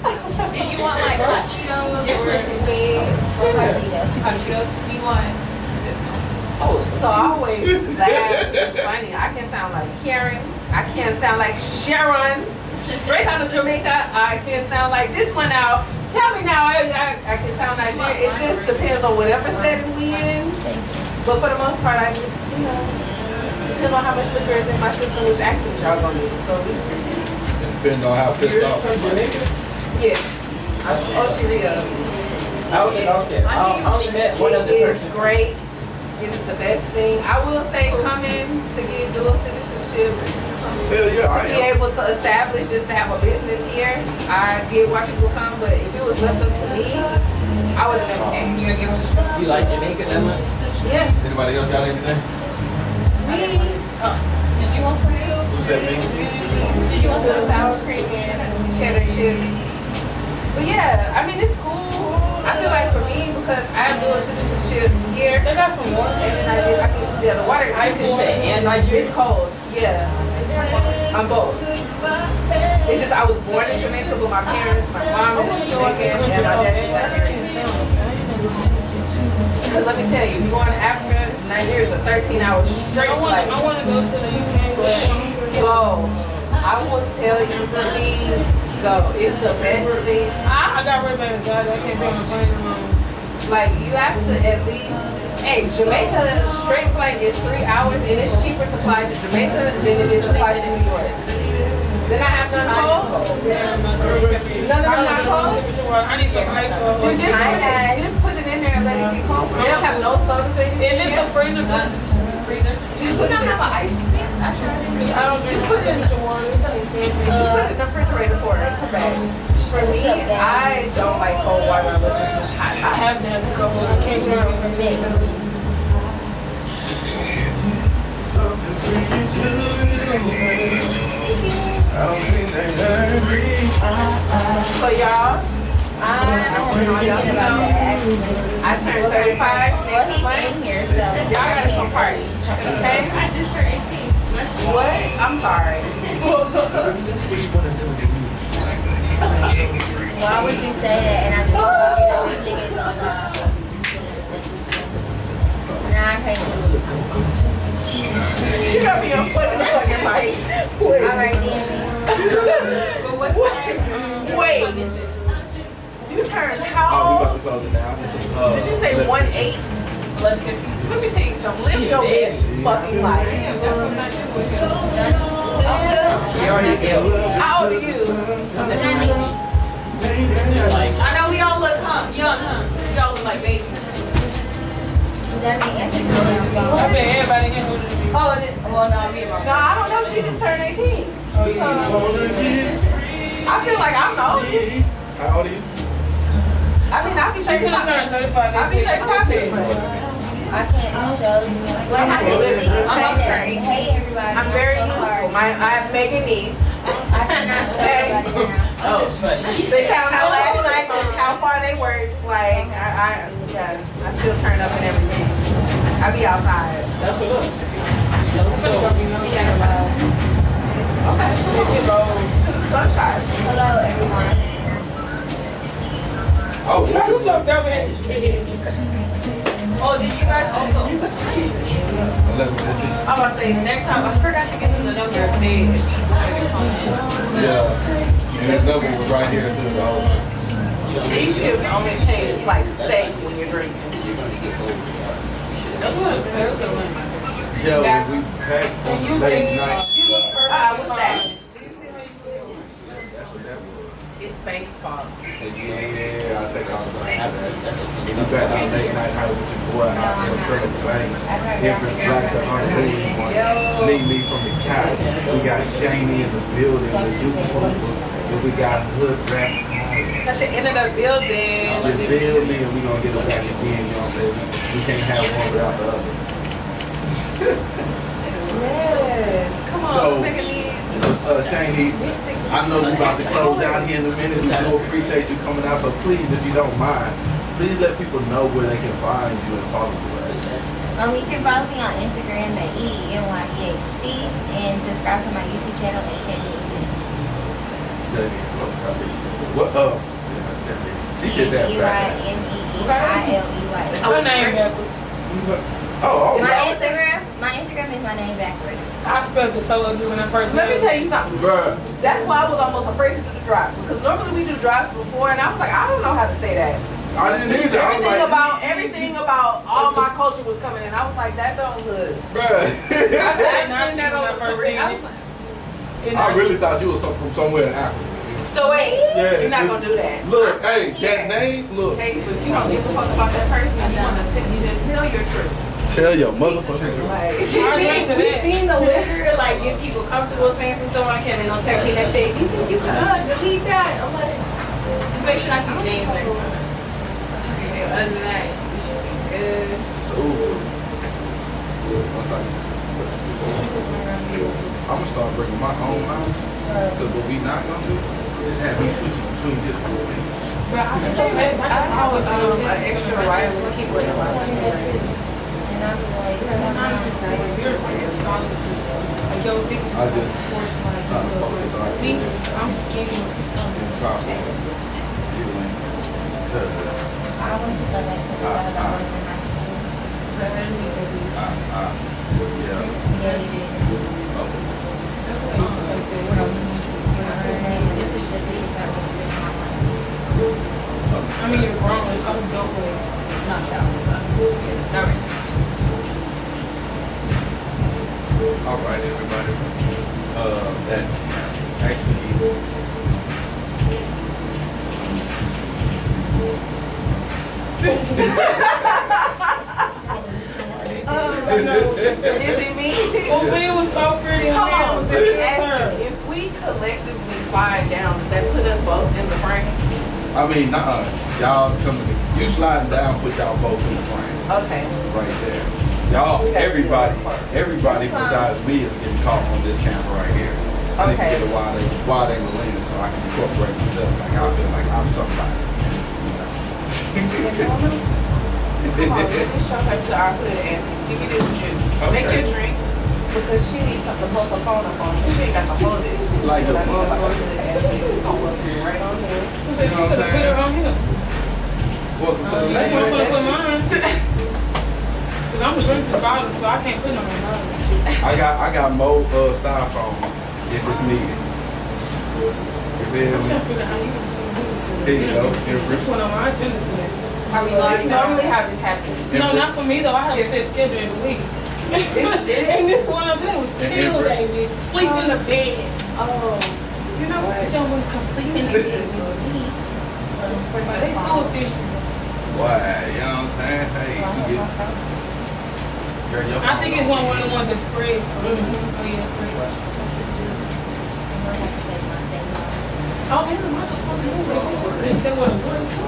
Did you want like hot Cheetos or wings? Hot Cheetos? Do you want? So I always laugh. It's funny. I can sound like Karen. I can't sound like Sharon. Straight out of Jamaica. I can sound like this one now. Tell me now. I can sound like it just depends on whatever setting we in. But for the most part, I just, depends on how much liquor is in my system, which accent y'all gonna need. So we just see. Depends on how pissed off. Yes. Ochiria. Okay. I only met one other It person. is great. It is the best thing. I will say coming to get dual citizenship, Hell yeah, to I be am. able to establish just to have a business here. I did watch people come, but if it was left up to me, I would have never came. You gonna give it to You like Jamaica that much? Yeah. Anybody else got anything? Did you want some? Who's that mean? Did you want some sour cream and cheddar chips? But yeah, I mean it's cool. I feel like for me, because I have dual citizenship here, They got some water. and then the water I used to say, and Nigeria. it's cold. Yeah. I'm both. It's just I was born in Jamaica, but my parents, my mom is Jamaican, and my dad is Nigerian. Because let me tell you, you go to Africa, Nigeria is a 13-hour straight I flight. want to go to the UK, but Go. I will tell you, please go. It's the best thing. I got rid of my anxiety. I can't be on the plane alone. Like, you have to at least, hey, Jamaica straight flight is 3 hours, and it's cheaper to fly to Jamaica than it is to fly to New York. Then I have none cold. None of them not cold. I need some ice water. You just put it in there and let it get cold. They don't have no sodas in it. Is this a freezer? Freezer? Just put it in there. ice? Because I don't drink freezer water. It's only Just put it in the refrigerator for it. Come back. For me, I don't like cold water unless it's just hot. I have to have a couple. I can't drink from Mix. So y'all, I have been thinking about that actually. I turned 35 Well, next he's month. in here, so. Y'all gotta come party. Okay? I just turned 18. What? I'm sorry. Why would you say that? And I just think it's on Nah, I can't do it. You got me on foot in the fucking mic. Alright, then. So what time? Wait. You turned Oh, we how about old? to close it down. Did you say 1-8? 11:50. Let me tell you something. Live your best fucking life. She already did. How old are you? Like, I know we all look young, huh? We all look like babies. That mean Instagram. I bet everybody in here. Oh, well, no, me and No, my I don't know. She just turned 18. I feel like I'm the oldest. How old are you? I mean, I'll be She could have 35. turned 35 I'll next be week. 35 next month. I can't show you. What happened? Hey, everybody. I'm very youthful. I'm Megan niece. I cannot show everybody now. oh, it's funny. She They said, found out last night just how far they worked. Like, I still turn up and everything. I be outside. that's what up. Okay. Sunshine. Hello, everyone. Oh, Who's up there with Oh, did you guys also? I'm about to say next time. I forgot to give them the number. yeah. And his number was right here too. The whole time. These chips only taste like steak when you're drinking. That's what it was. Yeah, when we packed on the late night. What's that? That's what that was. It's Banks' fault. Yeah, I take all the blame. We back on late night night with your boy out there, Philip Banks. Empress Black, the unruly one. Meet me from the couch. We got Shani in the building, the YouTubers. And we got Hood Rap. Cause you ended up building. You feel me? And we gonna get it back again, you know what I'm saying? We can't have one without the other. Yes. Come on, So- making these. Shani, I know we're about to close down here in a minute. We do appreciate you coming out, so please, if you don't mind, please let people know where they can find you and follow you. Right? You can follow me on Instagram at EENYEHC and subscribe to my YouTube channel at Chani What she did that fast. CHEYNEEILEY. Her name backwards. Oh, My okay. Instagram is my name backwards. I spelled it so ugly when I first Let me met tell her. you something. Bruh. That's why I was almost afraid to do the drive because normally we do drives before, and I was like, I don't know how to say that. I didn't either. I was like, Everything about all my culture was coming in. I was like, that don't look. bruh. I said I Nashi when I first seen I it. was like, I really thought you was from somewhere in Africa. So wait, Yeah. you're not gonna do that. Look, hey, that name, look. Okay, but if you don't give a fuck about that person, you wanna tell your truth. Tell your motherfucking truth. Like, we seen the liquor like get people comfortable saying some stuff like that, and they'll text me next day. You can delete that. I'm like, just make sure not to names next time. Okay, other than that, we should be good. So good. Once I'm gonna start bringing my own mouse. Because what we not gonna do is have me switching between different things. But I I was an extra wireless keyboard in my phone. And I'm like, Like, yo, think I just portion like trying to focus on me, I'm skinny with stomach. I want to go back to the side I was in high school. Yeah. Yeah, you did. This is the biggest I've ever been in my life. I mean, you're grown, it's all dope with it. Knocked out. Not right. All right, everybody. That actually. Is it me? Well, it was so pretty. and Hold man, on, was let me there ask for you, if we collectively slide down, does that put us both in the frame? I mean, y'all coming. You slide down, put y'all both in the frame Okay. right there. Y'all, everybody besides me is getting caught on this camera right here. I need to Okay. get a wide angle lens so I can incorporate myself. Like I feel like I'm somebody. Come on, let me show her to our hood aunties. Give me this juice. Make Okay. your drink because she needs something to post her phone up on, so she ain't got to hold it. Like So a I need like motherfucker. hood aunties. We're gonna work it right on here. She could have put it on here. Welcome to the That's what I'm lady. gonna put mine. Cause I'm a drink the bottle, so I can't put no on mine. I got more styrofoam if it's needed. You feel I'm me? trying to figure out how you can see Here you go. This one on my agenda today. Are we It's live now? normally how this happens. No, not for me though. I have a set schedule every week. And this one I'm telling you was chill day, bitch. Sleep in the bed. Oh, you know what? But y'all wanna come sleep in this me. But they too efficient. Why? You know what I'm saying? Hey, you get. Girl, your I think it's phone one of the ones that spread. Oh yeah. Oh, damn, my fucking movie. They were one, two.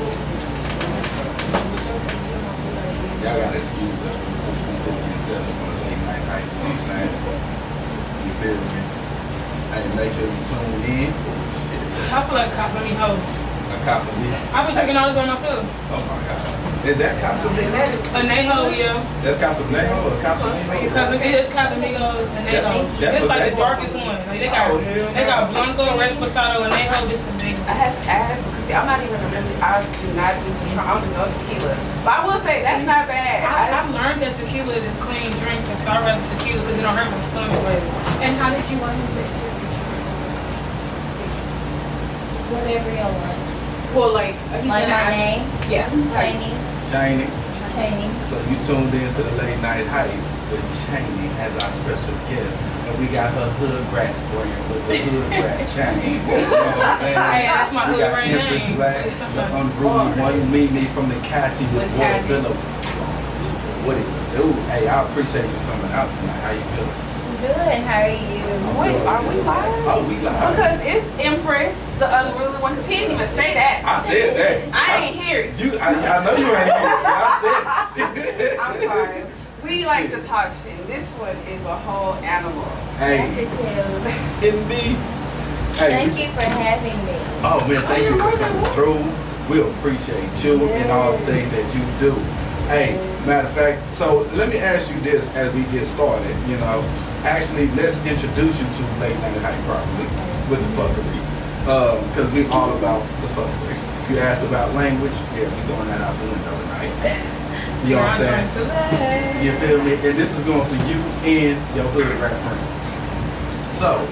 Y'all gotta excuse us because we still getting set up on a late night night. You know what I'm saying? You feel me? Hey, make sure you tune in. Shit. I feel like Casamigos. A Casamigos. I've been drinking all this by myself. Oh my God. Is that Casamigos? Anejo, yeah. That's Casamigos or Casamigos? It's Casamigos, Anejo. That's It's like the Anejo. darkest one. Like they got, Oh, hell they got no. Blanco, Reposado, Anejo, this and Anejo. I had to ask because see, I'm not even really. I do not do Patron. I don't do no tequila. But I will say that's not bad. I've learned that tequila is a clean drink, and so I rather tequila because it don't hurt my stomach. And how did you want him to? Whatever y'all want. Well, like he's Like gonna my ask- name, Yeah. Chani. Cheney. Chani. So you tuned in to the late night hype with Cheney as our special guest. And we got her hood rat for you with the hood rat Cheney. You know what I'm saying? Hey, that's my We hood got rat Empress name. Black, the unruly one, Mimi from the Catchy with What's Water happening? Phillip. What it do? Hey, I appreciate you coming out tonight. How you feeling? Good, how are you? Wait, are we live? Oh, we live. Because it's Empress, the unruly one. Because he didn't even say that. I said that. I ain't hear it. I know you ain't here. I said it. I'm sorry. We like to talk shit. This one is a whole animal. Hey, I could tell. indeed. Hey, Thank you for having me. oh man, thank you for coming through. We appreciate you and all the things that you do. Hey, matter of fact, so let me ask you this as we get started, you know. Actually, let's introduce you to Late Night Hype properly with the fuckery. Because we all about the fuckery. You asked about language, yeah, we throwing that out the window tonight. You know what I'm saying? You feel me? And this is going for you and your hood rap friend. So,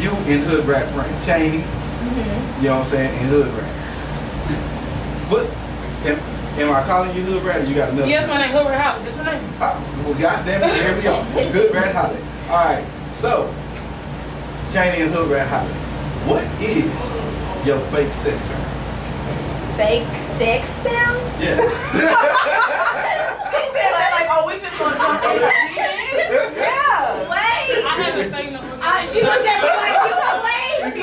you and hood rap friend Cheney, you know what I'm saying, and hood rap. But am I calling you hood rat or you got another? Yes, my name Hood Rat House. That's my name. Well, goddamn it, here we are. Hood rat Holly. All right, so Cheney and hood rat Holly, what is your fake sex sound? Fake sex sound? Yeah. She said that like, oh, we just gonna jump in. Yeah. Wait. I haven't faked no. She looked at me like you a lady.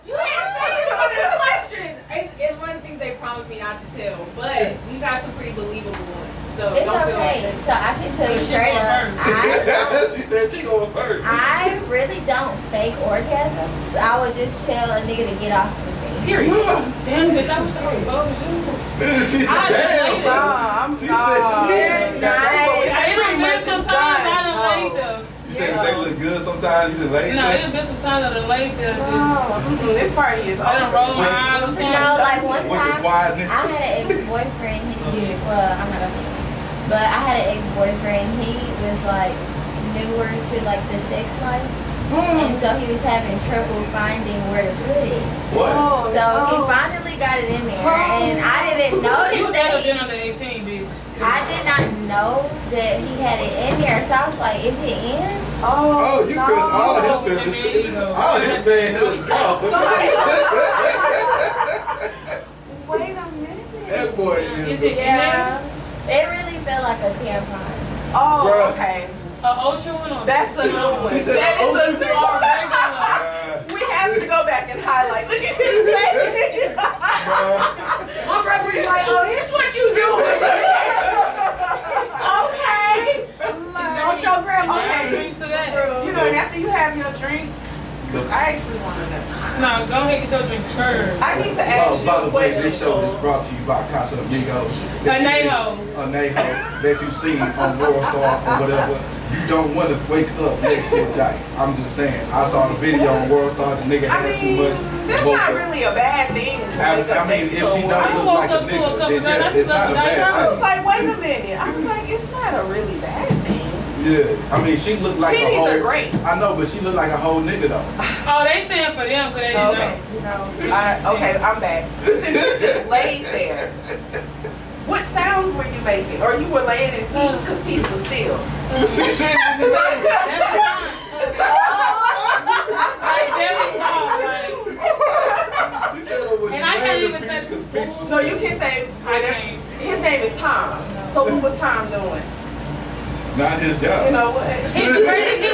You didn't say it's one of the questions. It's one of the things they promised me not to tell, but we've had some pretty believable ones. So It's don't feel okay. like So I can tell you She straight going up. first. She said she going first. I really don't fake orgasms. I would just tell a nigga to get off of me. Period. Damn, bitch, I wish I was bold as you. She said, I damn. just Nah, I'm She not. said she. That's what we I pretty done been much sometimes done. I done No. laid them. You said if they look good sometimes, you done laid No, there? it done been some times I done laid them. This party is I done rolled my over. eyes or something. No, like one With the time, quietness. I had an ex-boyfriend. Yes. Well, I'm not gonna say that. But I had an ex-boyfriend. He was like newer to like the sex life. And so he was having trouble finding where to put it. What? Oh, So he no. finally got it in there. And I didn't notice You that better he, been under 18, bitch. I did not know that he had it in there. So I was like, is it in? Oh, you no. press all Oh, his that man feelings. ego. All his man is gone. Wait a minute. That boy Is is. it Yeah. It really felt like a tampon. Oh, Bruh. okay. Ultra one or That's a new one. She said That is a Ultra. new one. We have to go back and highlight. Look at his face. my brother's like, oh, this what you do. Okay. Don't show grandma. Okay. Drink to that. You know, and after you have your drink, because I actually want to know. No, go ahead and get your drink first. I need to ask you By a the way, this show is question. brought to you by Casa Amigos. Anejo. Anejo that you see on World Star or whatever. You don't want to wake up next to a dyke. I'm just saying. I saw the video on World Star. The nigga I had too mean, much. that's woke not up. really a bad thing to I wake up mean, next if to a she woman. don't I look woke like a up to a nigga, couple then nights. yeah, it's not a I bad I was thing. like, wait a minute. I was like, it's not a really bad thing. Yeah, I mean, she looked like a Titties whole. are great. I know, but she looked like a whole nigga though. Oh, they saying for them because they didn't Okay. know. Okay, I'm back. Since you just laid there, what sounds were you making? Or you were laying in peace because peace was still? She said, Like, that was soft, like, she said, oh, well, And you I can't made even the say- piece 'cause bitch was So you can say, I can't. his name is Tom. So what was Tom doing? not his job. You know what? he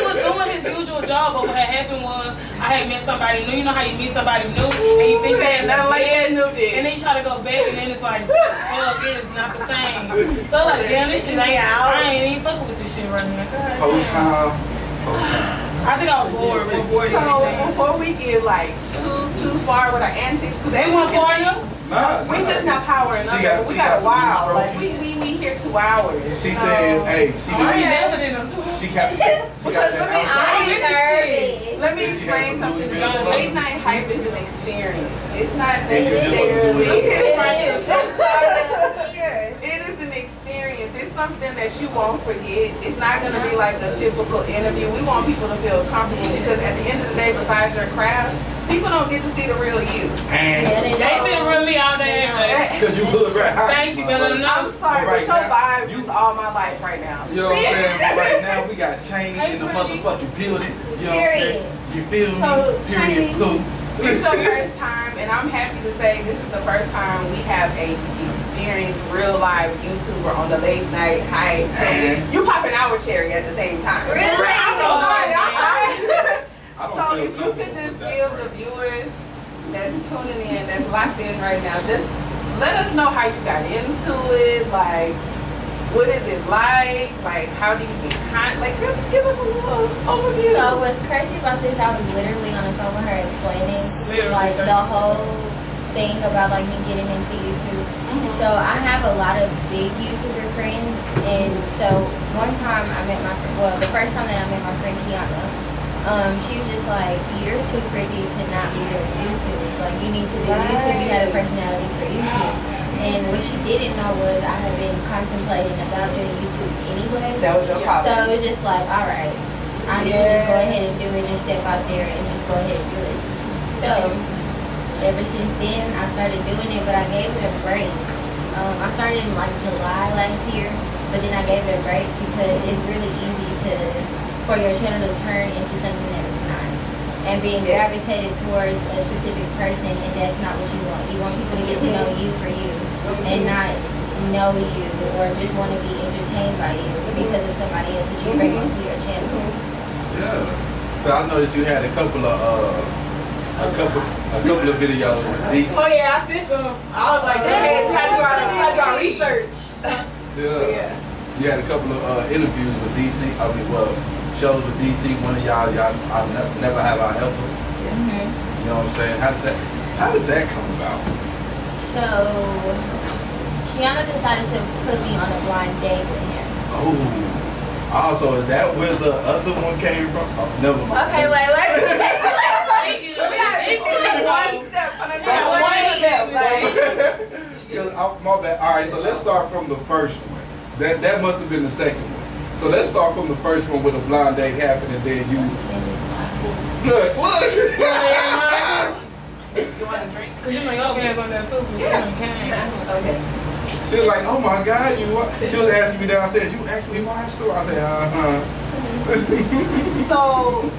was doing his usual job, but what had happened was I had met somebody new. You know how you meet somebody new and you think Ain't nothing like that new and did. then you try to go back and then it's like, fuck, it is not the same. So like, damn, this shit ain't. I ain't even fucking with this shit right now. God Post damn. time. Post time. I think I was bored. More bored than So anything. before we get like too far with our antics, because They want for you? Nah, we just not powering up. She got- We she got got a while. some Like new we here 2 hours. She So- said, hey, she I ain't did. never did no She got that outside. I get this shit. Let me She explain has some something to Louis you. Vuitton. Late night hype is an experience. It's not And you just wasn't necessarily. doing Here. It is an experience. It's something that you won't forget. It's not going to be like a typical interview. We want people to feel comfortable because at the end of the day, besides your craft, people don't get to see the real you. And They see the real me all day, every day. because you hood rat hot. Thank you, better than I'm sorry, Right but your now, vibes you- is all my life right now. You know what I'm saying? But right now we got Cheney in the motherfucking building. You know what I'm saying? You feel me? So, Period. Cheney, Poo. It's your first time, and I'm happy to say this is the first time we have a experienced real live YouTuber on the late night hype. So you popping our cherry at the same time. Really? I'm so sorry. I don't So feel if you could comfortable just with that give right the now. viewers that's tuning in, that's locked in right now, just let us know how you got into it, like What is it like? Like, how do you get like, girl, just give us a little overview. So what's crazy about this, I was literally on the phone with her explaining Literally, like the whole thing about like me getting into YouTube. So I have a lot of big YouTuber friends, and so one time I met my well, the first time that I met my friend Kiana, she was just like, "You're too pretty to not be doing YouTube. Like you need to do YouTube. You had a personality for YouTube." And what she didn't know was I had been contemplating about doing YouTube anyway. That was your So problem. it was just like, all right, I need to just go ahead and do it, just step out there and just go ahead and do it. So ever since then, I started doing it, but I gave it a break. I started in like July last year, but then I gave it a break because it's really easy for your channel to turn into something that it's not. And being gravitated towards a specific person, and that's not what you want. You want people to get to know you for you, and not know you or just want to be entertained by you because of somebody else that you bring onto your channel. Yeah. So I noticed you had a couple of videos with these. Oh yeah, I sent them. I was like, dang, you had to do our research. Yeah. You had a couple of interviews with DC. Shows with DC. One of y'all I never have I helped them. You know what I'm saying? How did that come about? So Kiana decided to put me on a blind date with him. Oh. Also, is that where the other one came from? Oh, never mind. Okay, wait. We gotta take this one step at a time. One step, like. Because my bad. All right, so let's start from the first one. That must have been the second one. So let's start from the first one with a blind date happened, and then you look. You want a drink? Cause you know your hands on that too. Okay. She was like, "Oh my God, she was asking me downstairs. You actually watched her?" I said, So,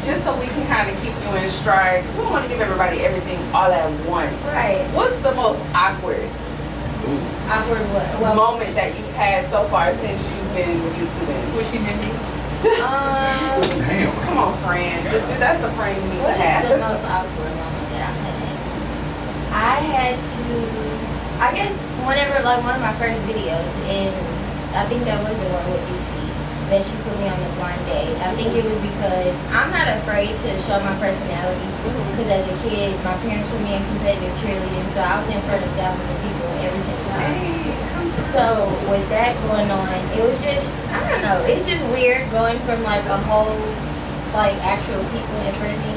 just so we can kind of keep you in stride, because we don't want to give everybody everything all at once. Right. What's the most awkward Awkward what? Well, moment that you've had so far since you've been YouTubing? What she did me? Damn. Come on, friend. That's the friend you need what to is the have. most awkward moment that I've had? I had to, I guess, whenever, like, one of my first videos, and I think that was the one with DC, that she put me on the blind date. I think it was because I'm not afraid to show my personality, because as a kid, my parents put me in competitive cheerleading, so I was in front of thousands of people every single time. So with that going on, it was just, I don't know, it's just weird going from like a whole, like actual people in front of me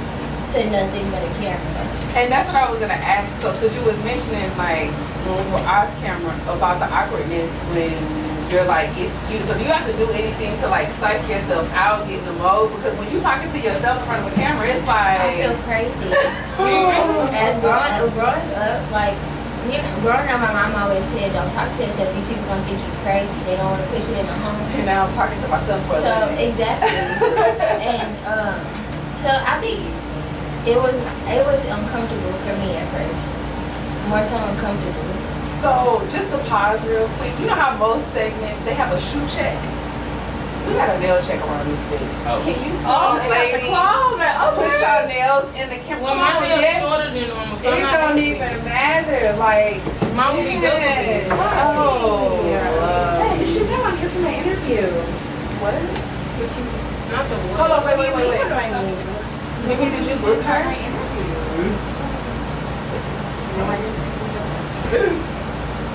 to nothing but a camera. And that's what I was gonna ask. So, because you was mentioning like when we were off camera about the awkwardness when you're like it's you. So, do you have to do anything to like psych yourself out, get in the mode? Because when you talking to yourself in front of a camera, it's I like feel crazy. As growing up, like, you know, growing up, my mom always said, "Don't talk to yourself. These people gonna think you crazy. They don't want to push you in the home." And now I'm talking to myself for a So living. exactly, and so I think it was uncomfortable for me at first, more so uncomfortable. So, just to pause real quick, you know how most segments they have a shoe check. We got a nail check around this bitch. Oh. Can you Oh, please, they got the ladies, claws. put your nails in the camera? Well, my nails shorter than normal, so It don't even matter. Like, mine will be double yes. this. Oh, Hey, you should know I'm here for my interview. what? Not the one. Hold on, wait. What do I mean? Maybe did you look her?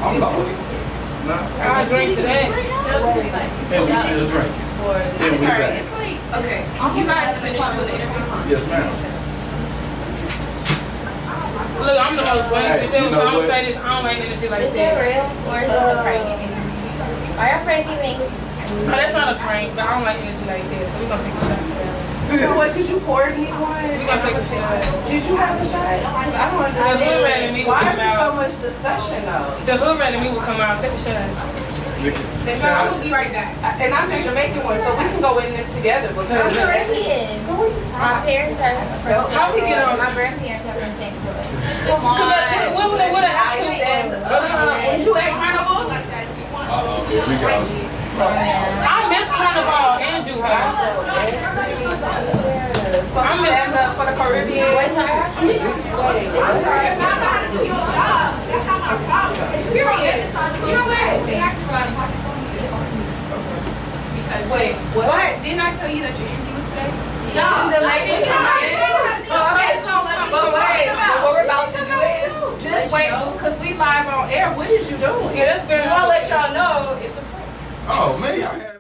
I'm lost. Nah. I drink today. And we still drinking. Then we back. Okay. You guys finished with the interview? Yes, ma'am. Look, I'm the most funny Hey, bitch you ever, so know I'm gonna what? say this. I don't like that shit like Is that that. real or is this a prank? Are y'all pranking me? No, that's not a prank, but I don't like energy like that, so we gonna take a shot. You know what? Because you poured me one. We gonna take a shot. Did you have a shot? 'Cause I don't The hood understand. rat in me will Why is come there so out. much discussion though? The hood rat in me will come out. Take a shot. I'm gonna be right back. And I'm the Jamaican one, so we can go in this together I'm because Caribbean. My parents are from How we get on? My grandparents are from St. Louis. come on. What would have I happened? stand up. You at Carnival? Uh-oh, here we go. I miss Carnival and Juha. So stand up for the Caribbean. Wait, sorry. Period. You know what? Wait, what? What? Didn't I tell you that your interview was today? No, the lady coming in. Okay, but wait, what we're about to do is Just wait, because we live on air. What is you doing? yeah, that's very. I'll let y'all know it's a. Oh man, y'all had